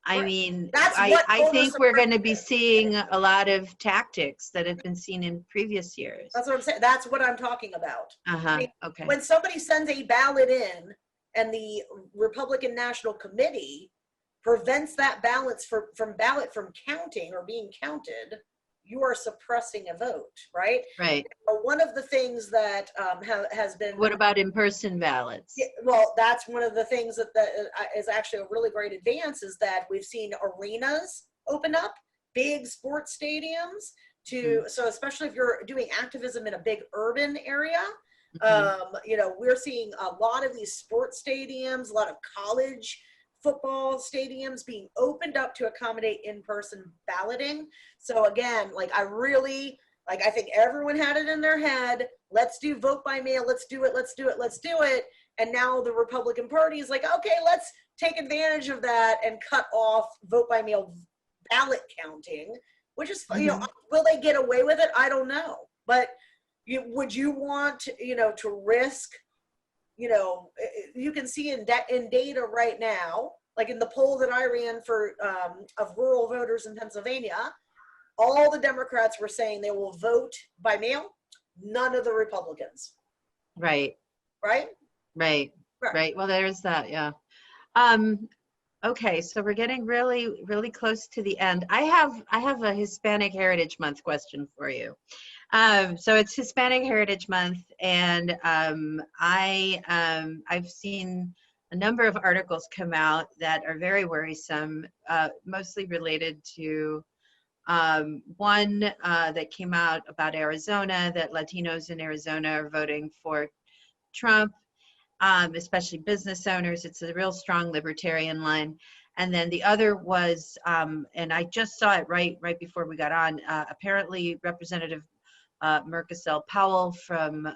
S2: I mean, I think we're going to be seeing a lot of tactics that have been seen in previous years.
S3: That's what I'm saying. That's what I'm talking about. I mean,
S2: Okay.
S3: when somebody sends a ballot in and the Republican National Committee prevents that ballot from counting or being counted, you are suppressing a vote, right?
S2: Right.
S3: One of the things that has been.
S2: What about in-person ballots?
S3: Yeah, well, that's one of the things that is actually a really great advance is that we've seen arenas open up, big sports stadiums so especially if you're doing activism in a big urban area, you know, we're seeing a lot of these sports stadiums, a lot of college football stadiums being opened up to accommodate in-person balloting. So again, like I think everyone had it in their head, let's do vote by mail, let's do it. And now the Republican Party is like, okay, let's take advantage of that and cut off vote by mail ballot counting, which is, you know, will they get away with it? I don't know. But would you want, you know, to risk, you know, you can see in data right now, like in the poll that I ran for of rural voters in Pennsylvania, all the Democrats were saying they will vote by mail, none of the Republicans.
S2: Right.
S3: Right?
S2: Right. Well, there's that, yeah. Okay, so we're getting really, really close to the end. I have a Hispanic Heritage Month question for you. So it's Hispanic Heritage Month, and I've seen a number of articles come out that are very worrisome, mostly related to one that came out about Arizona, that Latinos in Arizona are voting for Trump, especially business owners. It's a real strong libertarian line. And then the other was, and I just saw it right before we got on, apparently Representative Mercasel Powell from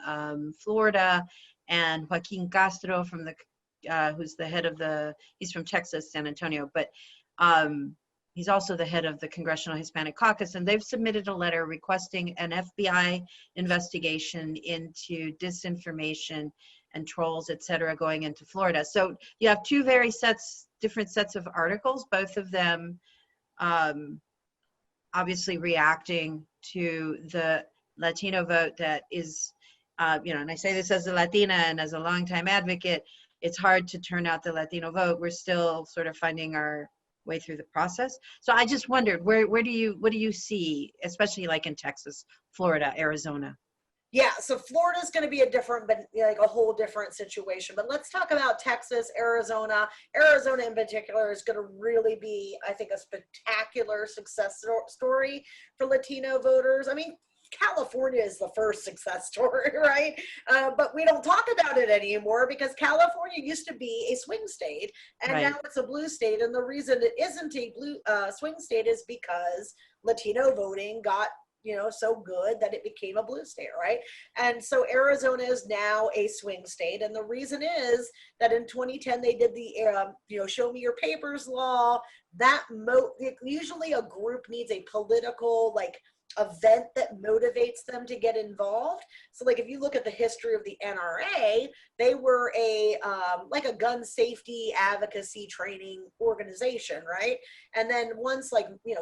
S2: Florida, and Joaquin Castro from who's the head of he's from Texas, San Antonio, but he's also the head of the Congressional Hispanic Caucus, and they've submitted a letter requesting an FBI investigation into disinformation and trolls, et cetera, going into Florida. So you have two very different sets of articles, both of them obviously reacting to the Latino vote that is, you know, and I say this as a Latina and as a longtime advocate, it's hard to turn out the Latino vote. We're still sort of finding our way through the process. So I just wondered, what do you see, especially like in Texas, Florida, Arizona?
S3: Yeah, so Florida's going to be like a whole different situation. But let's talk about Texas, Arizona. Arizona in particular is going to really be, I think, a spectacular success story for Latino voters. I mean, California is the first success story, right? But we don't talk about it anymore because California used to be a swing state, and
S2: right.
S3: now it's a blue state. And the reason it isn't a blue swing state is because Latino voting got, so good that it became a blue state, right? And so Arizona is now a swing state. And the reason is that in 2010, they did the, show me your papers law. Usually a group needs a political, like, event that motivates them to get involved. So like if you look at the history of the NRA, they were like a gun safety advocacy training organization, right? And then once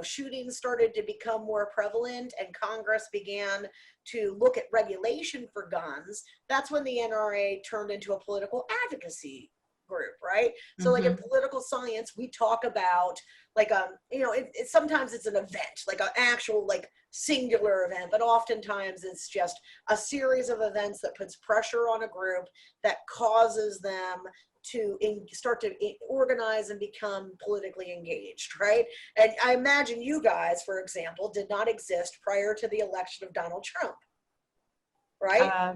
S3: shootings started to become more prevalent and Congress began to look at regulation for guns, that's when the NRA turned into a political advocacy group, right? So like in political science, we talk about sometimes it's an event, like an actual singular event, but oftentimes it's just a series of events that puts pressure on a group that causes them to start to organize and become politically engaged, right? And I imagine you guys, for example, did not exist prior to the election of Donald Trump, right?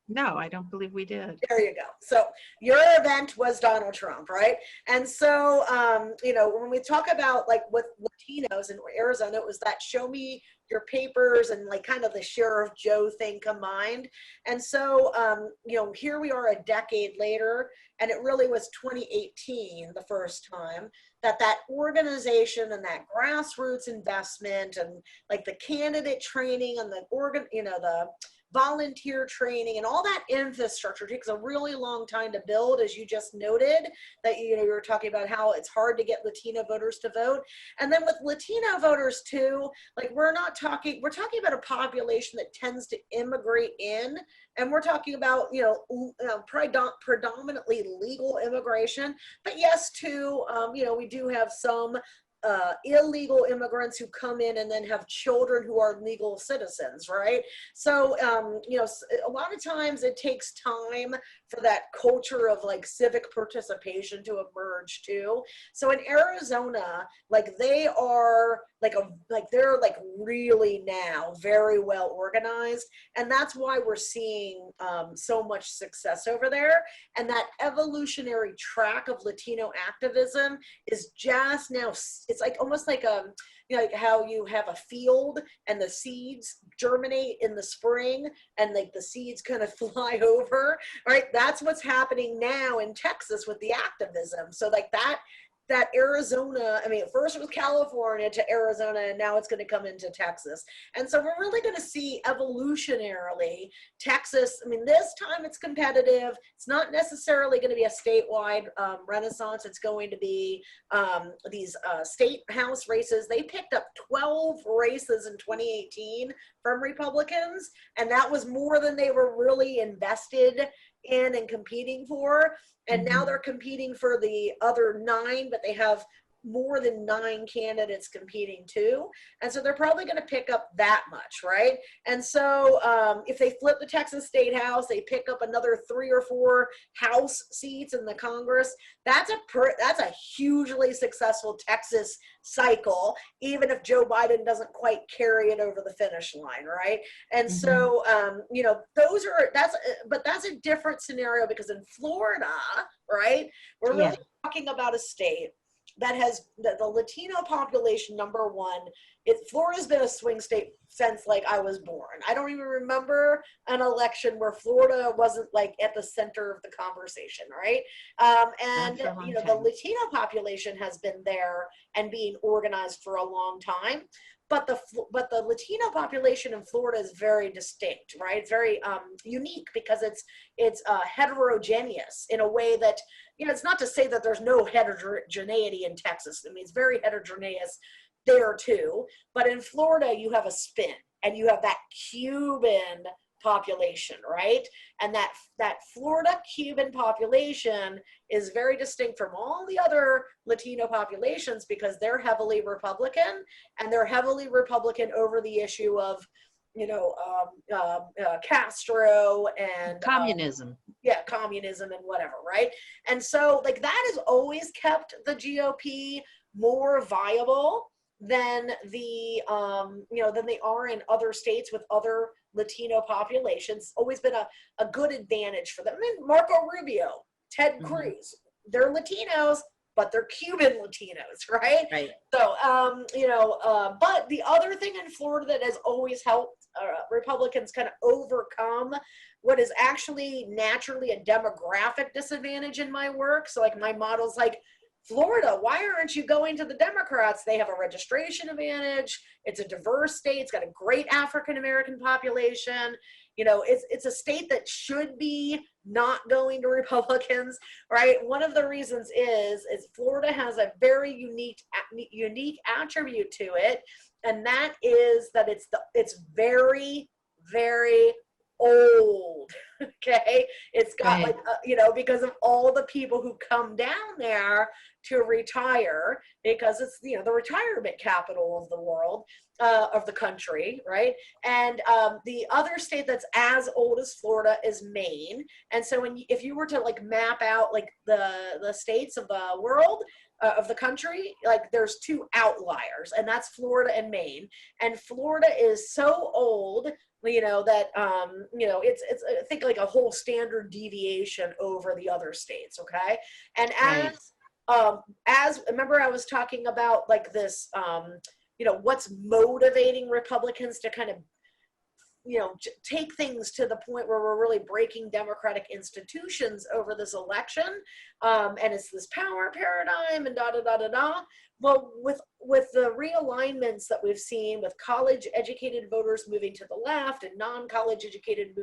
S2: No, I don't believe we did.
S3: There you go. So your event was Donald Trump, right? And so, when we talk about with Latinos in Arizona, it was that show me your papers and kind of the Sheriff Joe thing combined. And so, here we are a decade later, and it really was 2018 the first time that organization and that grassroots investment and the candidate training and the volunteer training and all that infrastructure takes a really long time to build, as you just noted, that you were talking about how it's hard to get Latino voters to vote. And then with Latino voters too, we're talking about a population that tends to immigrate in, and we're talking about predominantly legal immigration, but yes too, we do have some illegal immigrants who come in and then have children who are legal citizens, right? So, a lot of times it takes time for that culture of civic participation to emerge too. So in Arizona, they are they're really now very well organized, and that's why we're seeing so much success over there. And that evolutionary track of Latino activism is just now, it's almost like how you have a field and the seeds germinate in the spring and the seeds kind of fly over, right? That's what's happening now in Texas with the activism. So that Arizona, first it was California to Arizona, and now it's going to come into Texas. And so we're really going to see evolutionarily Texas. This time it's competitive. It's not necessarily going to be a statewide renaissance. It's going to be these state house races. They picked up 12 races in 2018 from Republicans, and that was more than they were really invested in and competing for. And now they're competing for the other 9, but they have more than 9 candidates competing too. And so they're probably going to pick up that much, right? And so if they flip the Texas State House, they pick up another 3 or 4 House seats in the Congress. That's a hugely successful Texas cycle, even if Joe Biden doesn't quite carry it over the finish line, right? And so, that's a different scenario, because in Florida, right, we're really talking about a state that has the Latino population, number one. Florida's been a swing state since I was born. I don't even remember an election where Florida wasn't at the center of the conversation, right? And the Latino population has been there and being organized for a long time. But the Latino population in Florida is very distinct, right? It's very unique, because it's heterogeneous in a way that, it's not to say that there's no heterogeneity in Texas. It's very heterogeneous there too. But in Florida, you have a spin, and you have that Cuban population, right? And that Florida Cuban population is very distinct from all the other Latino populations, because they're heavily Republican, and they're heavily Republican over the issue of Castro and
S2: communism.
S3: Communism and whatever, right? And so that has always kept the GOP more viable than than they are in other states with other Latino populations. Always been a good advantage for them. Marco Rubio, Ted Cruz, they're Latinos, but they're Cuban Latinos, right?
S2: Right.
S3: So, but the other thing in Florida that has always helped Republicans kind of overcome what is actually naturally a demographic disadvantage in my work. So like my model's like, Florida, why aren't you going to the Democrats? They have a registration advantage. It's a diverse state. It's got a great African-American population. It's a state that should be not going to Republicans, right? One of the reasons is Florida has a very unique attribute to it, and that is that it's very, very old. Okay, it's got
S2: Right.
S3: like because of all the people who come down there to retire, because it's the retirement capital of the world, of the country, right? And the other state that's as old as Florida is Maine. And so if you were to like map out like the states of the world, of the country, like there's two outliers, and that's Florida and Maine. And Florida is so old, that it's I think like a whole standard deviation over the other states. Okay. And as remember I was talking about like this, what's motivating Republicans to kind of take things to the point where we're really breaking democratic institutions over this election, and it's this power paradigm and da da da da da. Well, with the realignments that we've seen, with college educated voters moving to the left and non-college educated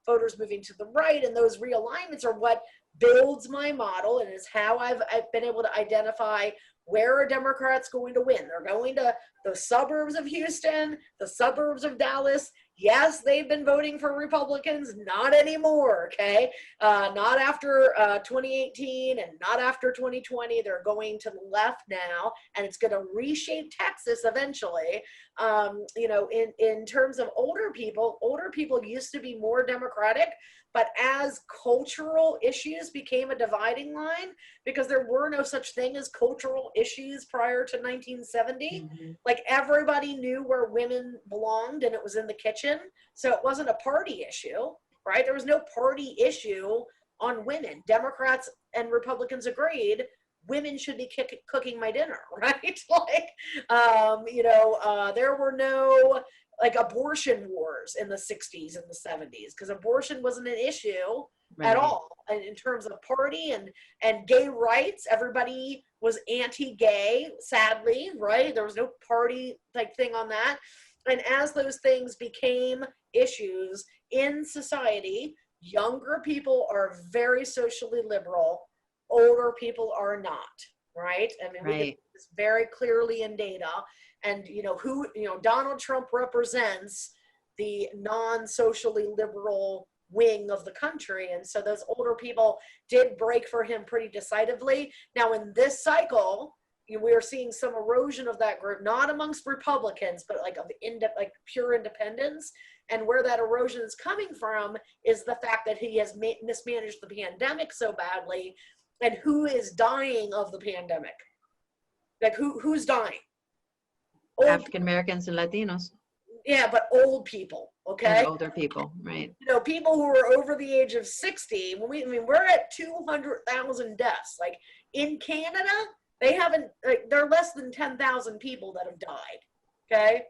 S3: voters moving to the right, and those realignments are what builds my model, and is how I've been able to identify where a Democrat's going to win. They're going to the suburbs of Houston, the suburbs of Dallas. Yes, they've been voting for Republicans, not anymore, okay? Not after 2018 and not after 2020. They're going to the left now, and it's going to reshape Texas eventually. In terms of older people used to be more Democratic, but as cultural issues became a dividing line, because there were no such thing as cultural issues prior to 1970, like everybody knew where women belonged, and it was in the kitchen. So it wasn't a party issue, right? There was no party issue on women. Democrats and Republicans agreed women should be cooking my dinner, right? There were no like abortion wars in the 60s and the 70s, because abortion wasn't an issue at all in terms of party and gay rights. Everybody was anti-gay, sadly, right? There was no party like thing on that. And as those things became issues in society, younger people are very socially liberal, older people are not, right? I mean, we can see this very clearly in data. And Donald Trump represents the non-socially liberal wing of the country, and so those older people did break for him pretty decisively. Now in this cycle, we are seeing some erosion of that group, not amongst Republicans, but like pure independents. And where that erosion is coming from is the fact that he has mismanaged the pandemic so badly. And who is dying of the pandemic? Like who's dying?
S2: African Americans and Latinos.
S3: Yeah, but old people, okay?
S2: And older people, right?
S3: People who are over the age of 60. We're at 200,000 deaths. Like in Canada, they haven't. They're less than 10,000 people that have died. Okay,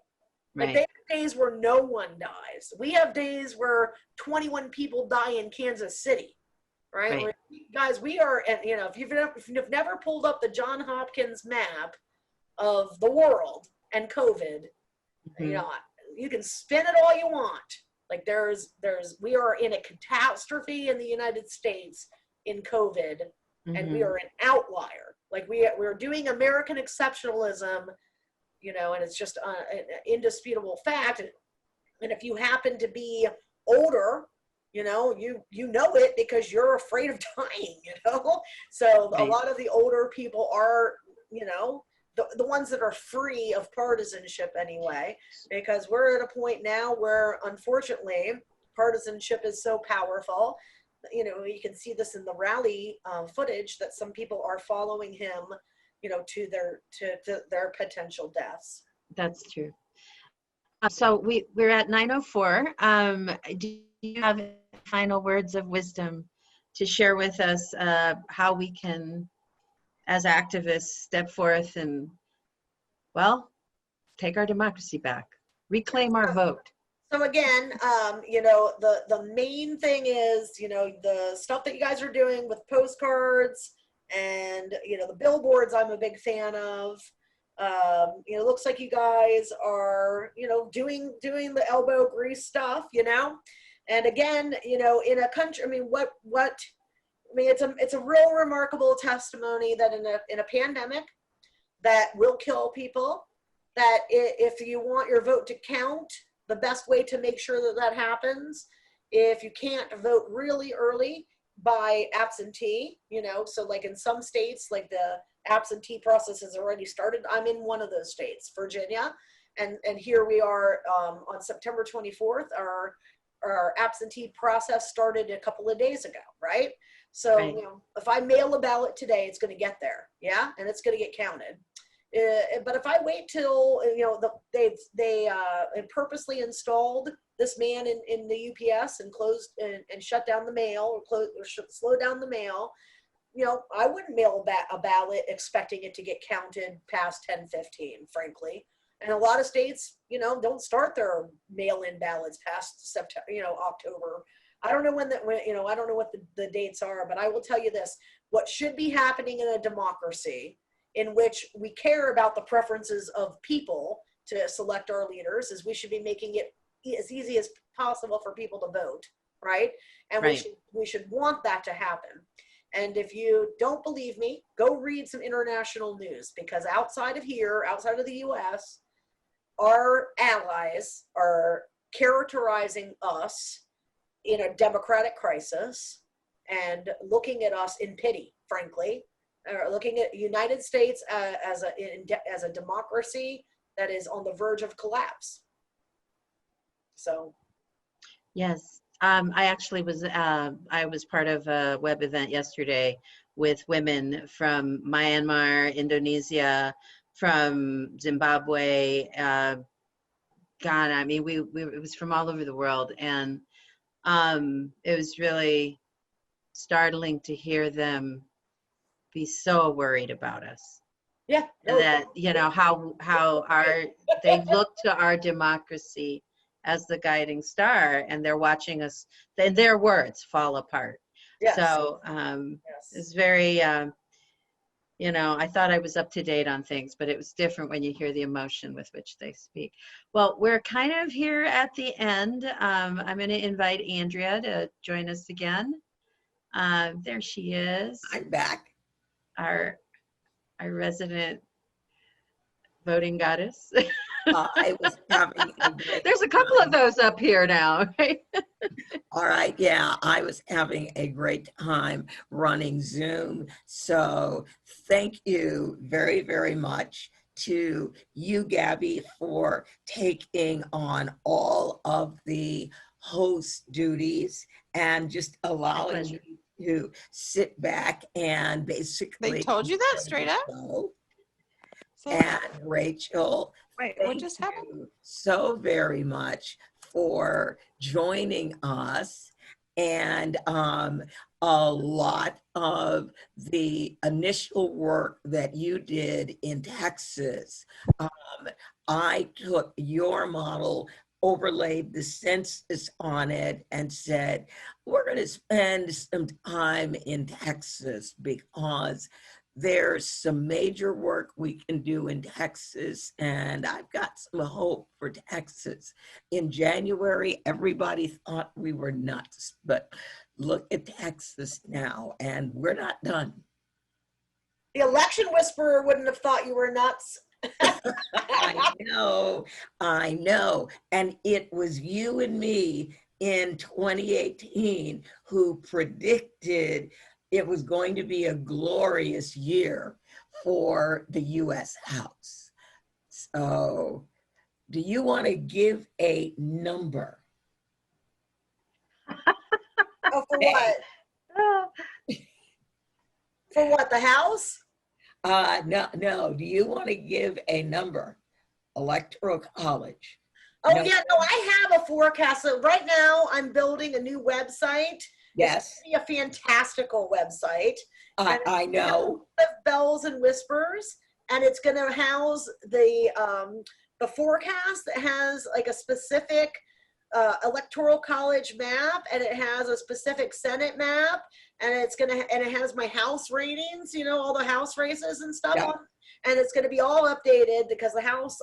S3: like they have days where no one dies. We have days where 21 people die in Kansas City, right? Guys, we are, and if you've never pulled up the John Hopkins map of the world and COVID, you can spin it all you want. Like we are in a catastrophe in the United States in COVID, and we are an outlier. Like we're doing American exceptionalism, and it's just an indisputable fact. And if you happen to be older, you know it because you're afraid of dying, So a lot of the older people are, the ones that are free of partisanship anyway, because we're at a point now where unfortunately partisanship is so powerful. You can see this in the rally footage that some people are following him, to their potential deaths.
S2: That's true. So we're at 9:04. Do you have final words of wisdom to share with us, how we can as activists step forth and, well, take our democracy back, reclaim our vote.
S3: So again, the main thing is, the stuff that you guys are doing with postcards and, the billboards I'm a big fan of. It looks like you guys are, doing the elbow grease stuff, and again, in a country, it's a real remarkable testimony that in a pandemic that will kill people, that if you want your vote to count, the best way to make sure that happens, if you can't vote really early, by absentee, so like in some states, like the absentee process has already started. I'm in one of those states, Virginia, and here we are on September 24th. Our absentee process started a couple of days ago, right? So
S2: Right.
S3: If I mail a ballot today, it's going to get there, yeah, and it's going to get counted. But if I wait till they purposely installed this man in the UPS and closed and shut down the mail or slow down the mail, I wouldn't mail a ballot expecting it to get counted past 10:15, frankly. And a lot of states, don't start their mail-in ballots past September, October. I don't know I don't know what the dates are, but I will tell you this: what should be happening in a democracy in which we care about the preferences of people to select our leaders is we should be making it as easy as possible for people to vote, right? And
S2: Right.
S3: we should want that to happen. And if you don't believe me, go read some international news, because outside of the US, our allies are characterizing us in a democratic crisis and looking at us in pity, frankly, looking at United States as a democracy that is on the verge of collapse. So,
S2: Yes, I actually was part of a web event yesterday with women from Myanmar, Indonesia, from Zimbabwe, Ghana. I mean, it was from all over the world, and it was really startling to hear them be so worried about us.
S3: yeah.
S2: And that, how they look to our democracy as the guiding star, and they're watching us, in their words, fall apart.
S3: Yes.
S2: So
S3: Yes.
S2: it's very, I thought I was up to date on things, but it was different when you hear the emotion with which they speak. Well, we're kind of here at the end. I'm going to invite Andrea to join us again. There she is,
S1: I'm back.
S2: our resident voting goddess.
S1: I was having a great
S2: There's a couple of those up here now, right?
S1: All right, yeah, I was having a great time running Zoom. So thank you very, very much to you, Gabby, for taking on all of the host duties and just allowing
S2: pleasure.
S1: me to sit back and basically.
S5: They told you that straight up? Say
S1: And Rachel,
S5: Wait, what
S1: thank
S5: just happened?
S1: you so very much for joining us. And a lot of the initial work that you did in Texas, I took your model, overlaid the census on it, and said, we're going to spend some time in Texas because there's some major work we can do in Texas, and I've got some hope for Texas. In January, everybody thought we were nuts, but look at Texas now, and we're not done.
S3: The election whisperer wouldn't have thought you were nuts.
S1: I know. And it was you and me in 2018 who predicted it was going to be a glorious year for the US House. So, do you want to give a number?
S3: Oh, for what? For what, the House?
S1: No. Do you want to give a number? Electoral College.
S3: Oh,
S1: No.
S3: yeah, no, I have a forecast. So right now I'm building a new website
S1: Yes,
S3: It's gonna be a fantastical website.
S1: I know.
S3: Of bells and whispers, and it's going to house the forecast that has like a specific electoral college map, and it has a specific Senate map, and it has my House ratings, all the House races and stuff
S1: Yeah.
S3: on. And it's going to be all updated because the House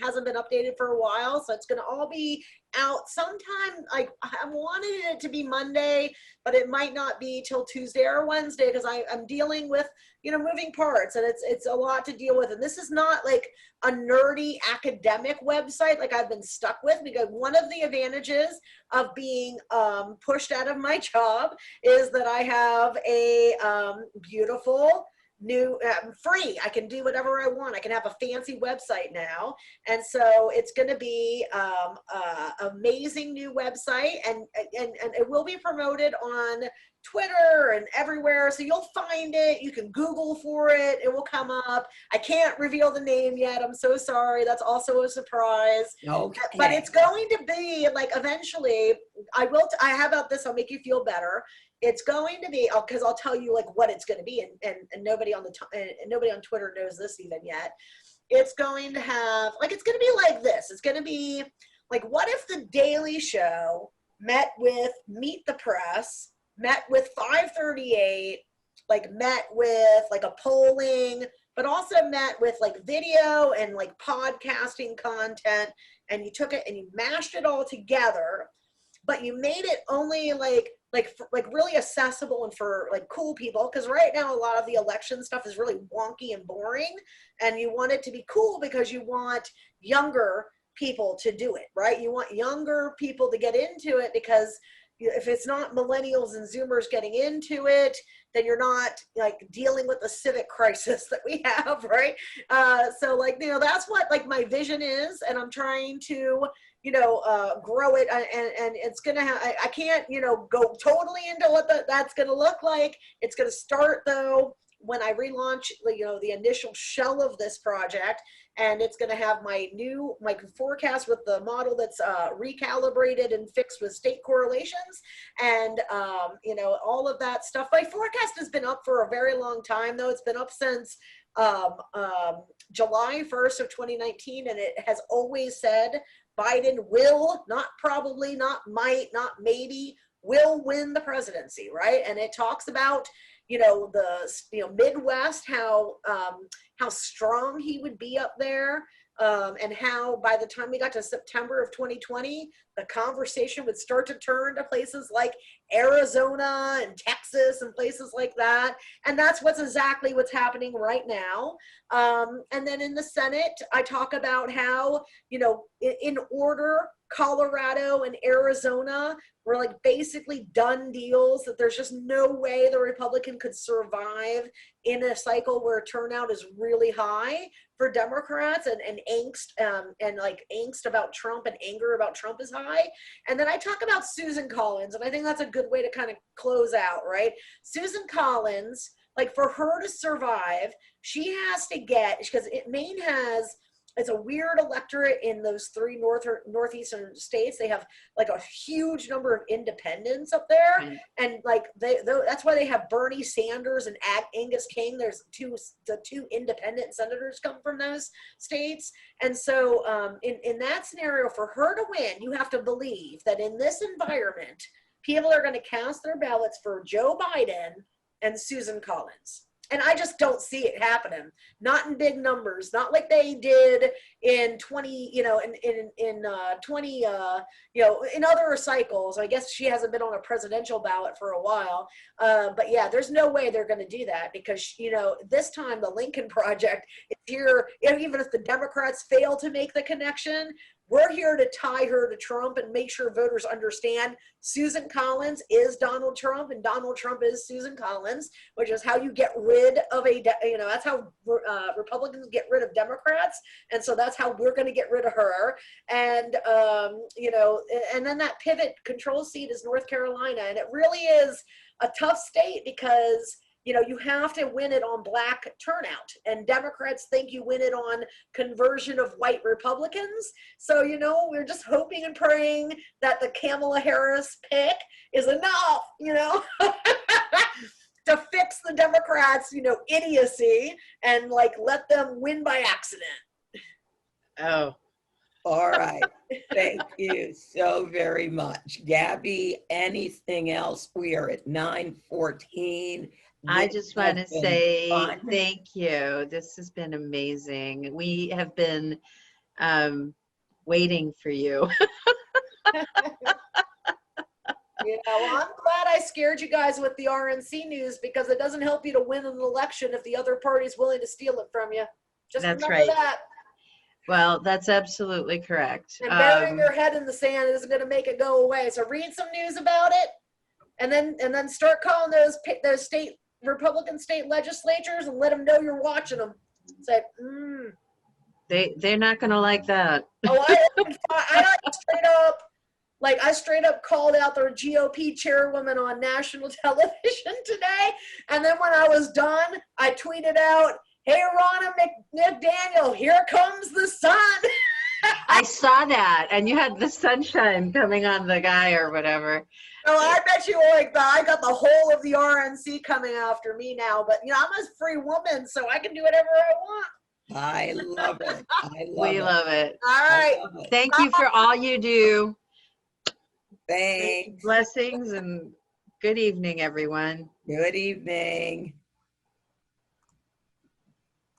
S3: hasn't been updated for a while, so it's going to all be out sometime. Like, I wanted it to be Monday, but it might not be till Tuesday or Wednesday because I'm dealing with moving parts, and it's a lot to deal with. And this is not like a nerdy academic website like I've been stuck with, because one of the advantages of being pushed out of my job is that I have a beautiful new free. I can do whatever I want. I can have a fancy website now, and so it's going to be amazing new website, and it will be promoted on Twitter and everywhere, so you'll find it. You can Google for it. It will come up. I can't reveal the name yet. I'm so sorry. That's also a surprise.
S1: Okay.
S3: But it's going to be like, eventually, how about this? I'll make you feel better. It's going to be, because I'll tell you like what it's going to be, and nobody on nobody on Twitter knows this even yet. It's going to have, like, it's going to be like this. It's going to be like, what if the Daily Show met with Meet the Press, met with 538, like met with like a polling, but also met with like video and like podcasting content, and you took it and you mashed it all together, but you made it only like really accessible and for like cool people, because right now a lot of the election stuff is really wonky and boring, and you want it to be cool because you want younger people to do it, right? You want younger people to get into it, because if it's not millennials and Zoomers getting into it, then you're not like dealing with the civic crisis that we have, right? So like, that's what like my vision is, and I'm trying to, grow it, and it's gonna have, I can't, go totally into what that's gonna look like. It's gonna start though when I relaunch, the initial shell of this project, and it's going to have my forecast with the model that's recalibrated and fixed with state correlations, and all of that stuff. My forecast has been up for a very long time, though. It's been up since July 1st of 2019, and it has always said Biden will, not probably, not might, not maybe, will win the presidency, right? And it talks about the Midwest, how strong he would be up there, and how by the time we got to September of 2020, the conversation would start to turn to places like Arizona and Texas and places like that. And that's exactly what's happening right now. And then in the Senate, I talk about how, in order, Colorado and Arizona were like basically done deals, that there's just no way the Republican could survive in a cycle where turnout is really high for Democrats, and angst, and like angst about Trump and anger about Trump is high. And then I talk about Susan Collins, and I think that's a good way to kind of close out, right? Susan Collins, like, for her to survive, she has to get, because Maine it's a weird electorate in those three northeastern states. They have like a huge number of independents up there,
S2: Right.
S3: and like that's why they have Bernie Sanders and Angus King. There's the two independent senators come from those states, and so in that scenario, for her to win, you have to believe that in this environment, people are going to cast their ballots for Joe Biden and Susan Collins. And I just don't see it happening. Not in big numbers. Not like they did in 20, in 20, in other cycles. I guess she hasn't been on a presidential ballot for a while. But yeah, there's no way they're going to do that, because, this time the Lincoln Project is here. Even if the Democrats fail to make the connection, we're here to tie her to Trump and make sure voters understand Susan Collins is Donald Trump and Donald Trump is Susan Collins, which is how you get rid of that's how Republicans get rid of Democrats. And so that's how we're going to get rid of her. And, and then that pivot control seat is North Carolina. And it really is a tough state, because you have to win it on black turnout, and Democrats think you win it on conversion of white Republicans. So, we're just hoping and praying that the Kamala Harris pick is enough, to fix the Democrats, idiocy, and like let them win by accident.
S2: Oh,
S1: All right. Thank you so very much. Gabby, anything else? We are at 9:14.
S2: I
S1: This
S2: just want to
S1: has been
S2: say
S1: fun.
S2: thank you. This has been amazing. We have been waiting for you.
S3: Well, I'm glad I scared you guys with the RNC news, because it doesn't help you to win an election if the other party's willing to steal it from you. Just
S2: That's
S3: remember
S2: right.
S3: that.
S2: Well, that's absolutely correct.
S3: And burying your head in the sand isn't going to make it go away. So read some news about it, and then start calling those state Republican state legislatures and let them know you're watching them. Say,
S2: They're not going to like that.
S3: Oh, I straight up called out their GOP chairwoman on national television today. And then when I was done, I tweeted out, "Hey, Ronna McDaniel, here comes the sun."
S2: I saw that, and you had the sunshine coming on the guy or whatever.
S3: Oh, I bet you I got the whole of the RNC coming after me now. But I'm a free woman, so I can do whatever I want.
S1: I love it.
S2: We love it.
S3: All right.
S2: Thank you for all you do.
S1: Thanks.
S2: Blessings and good evening, everyone.
S1: Good evening.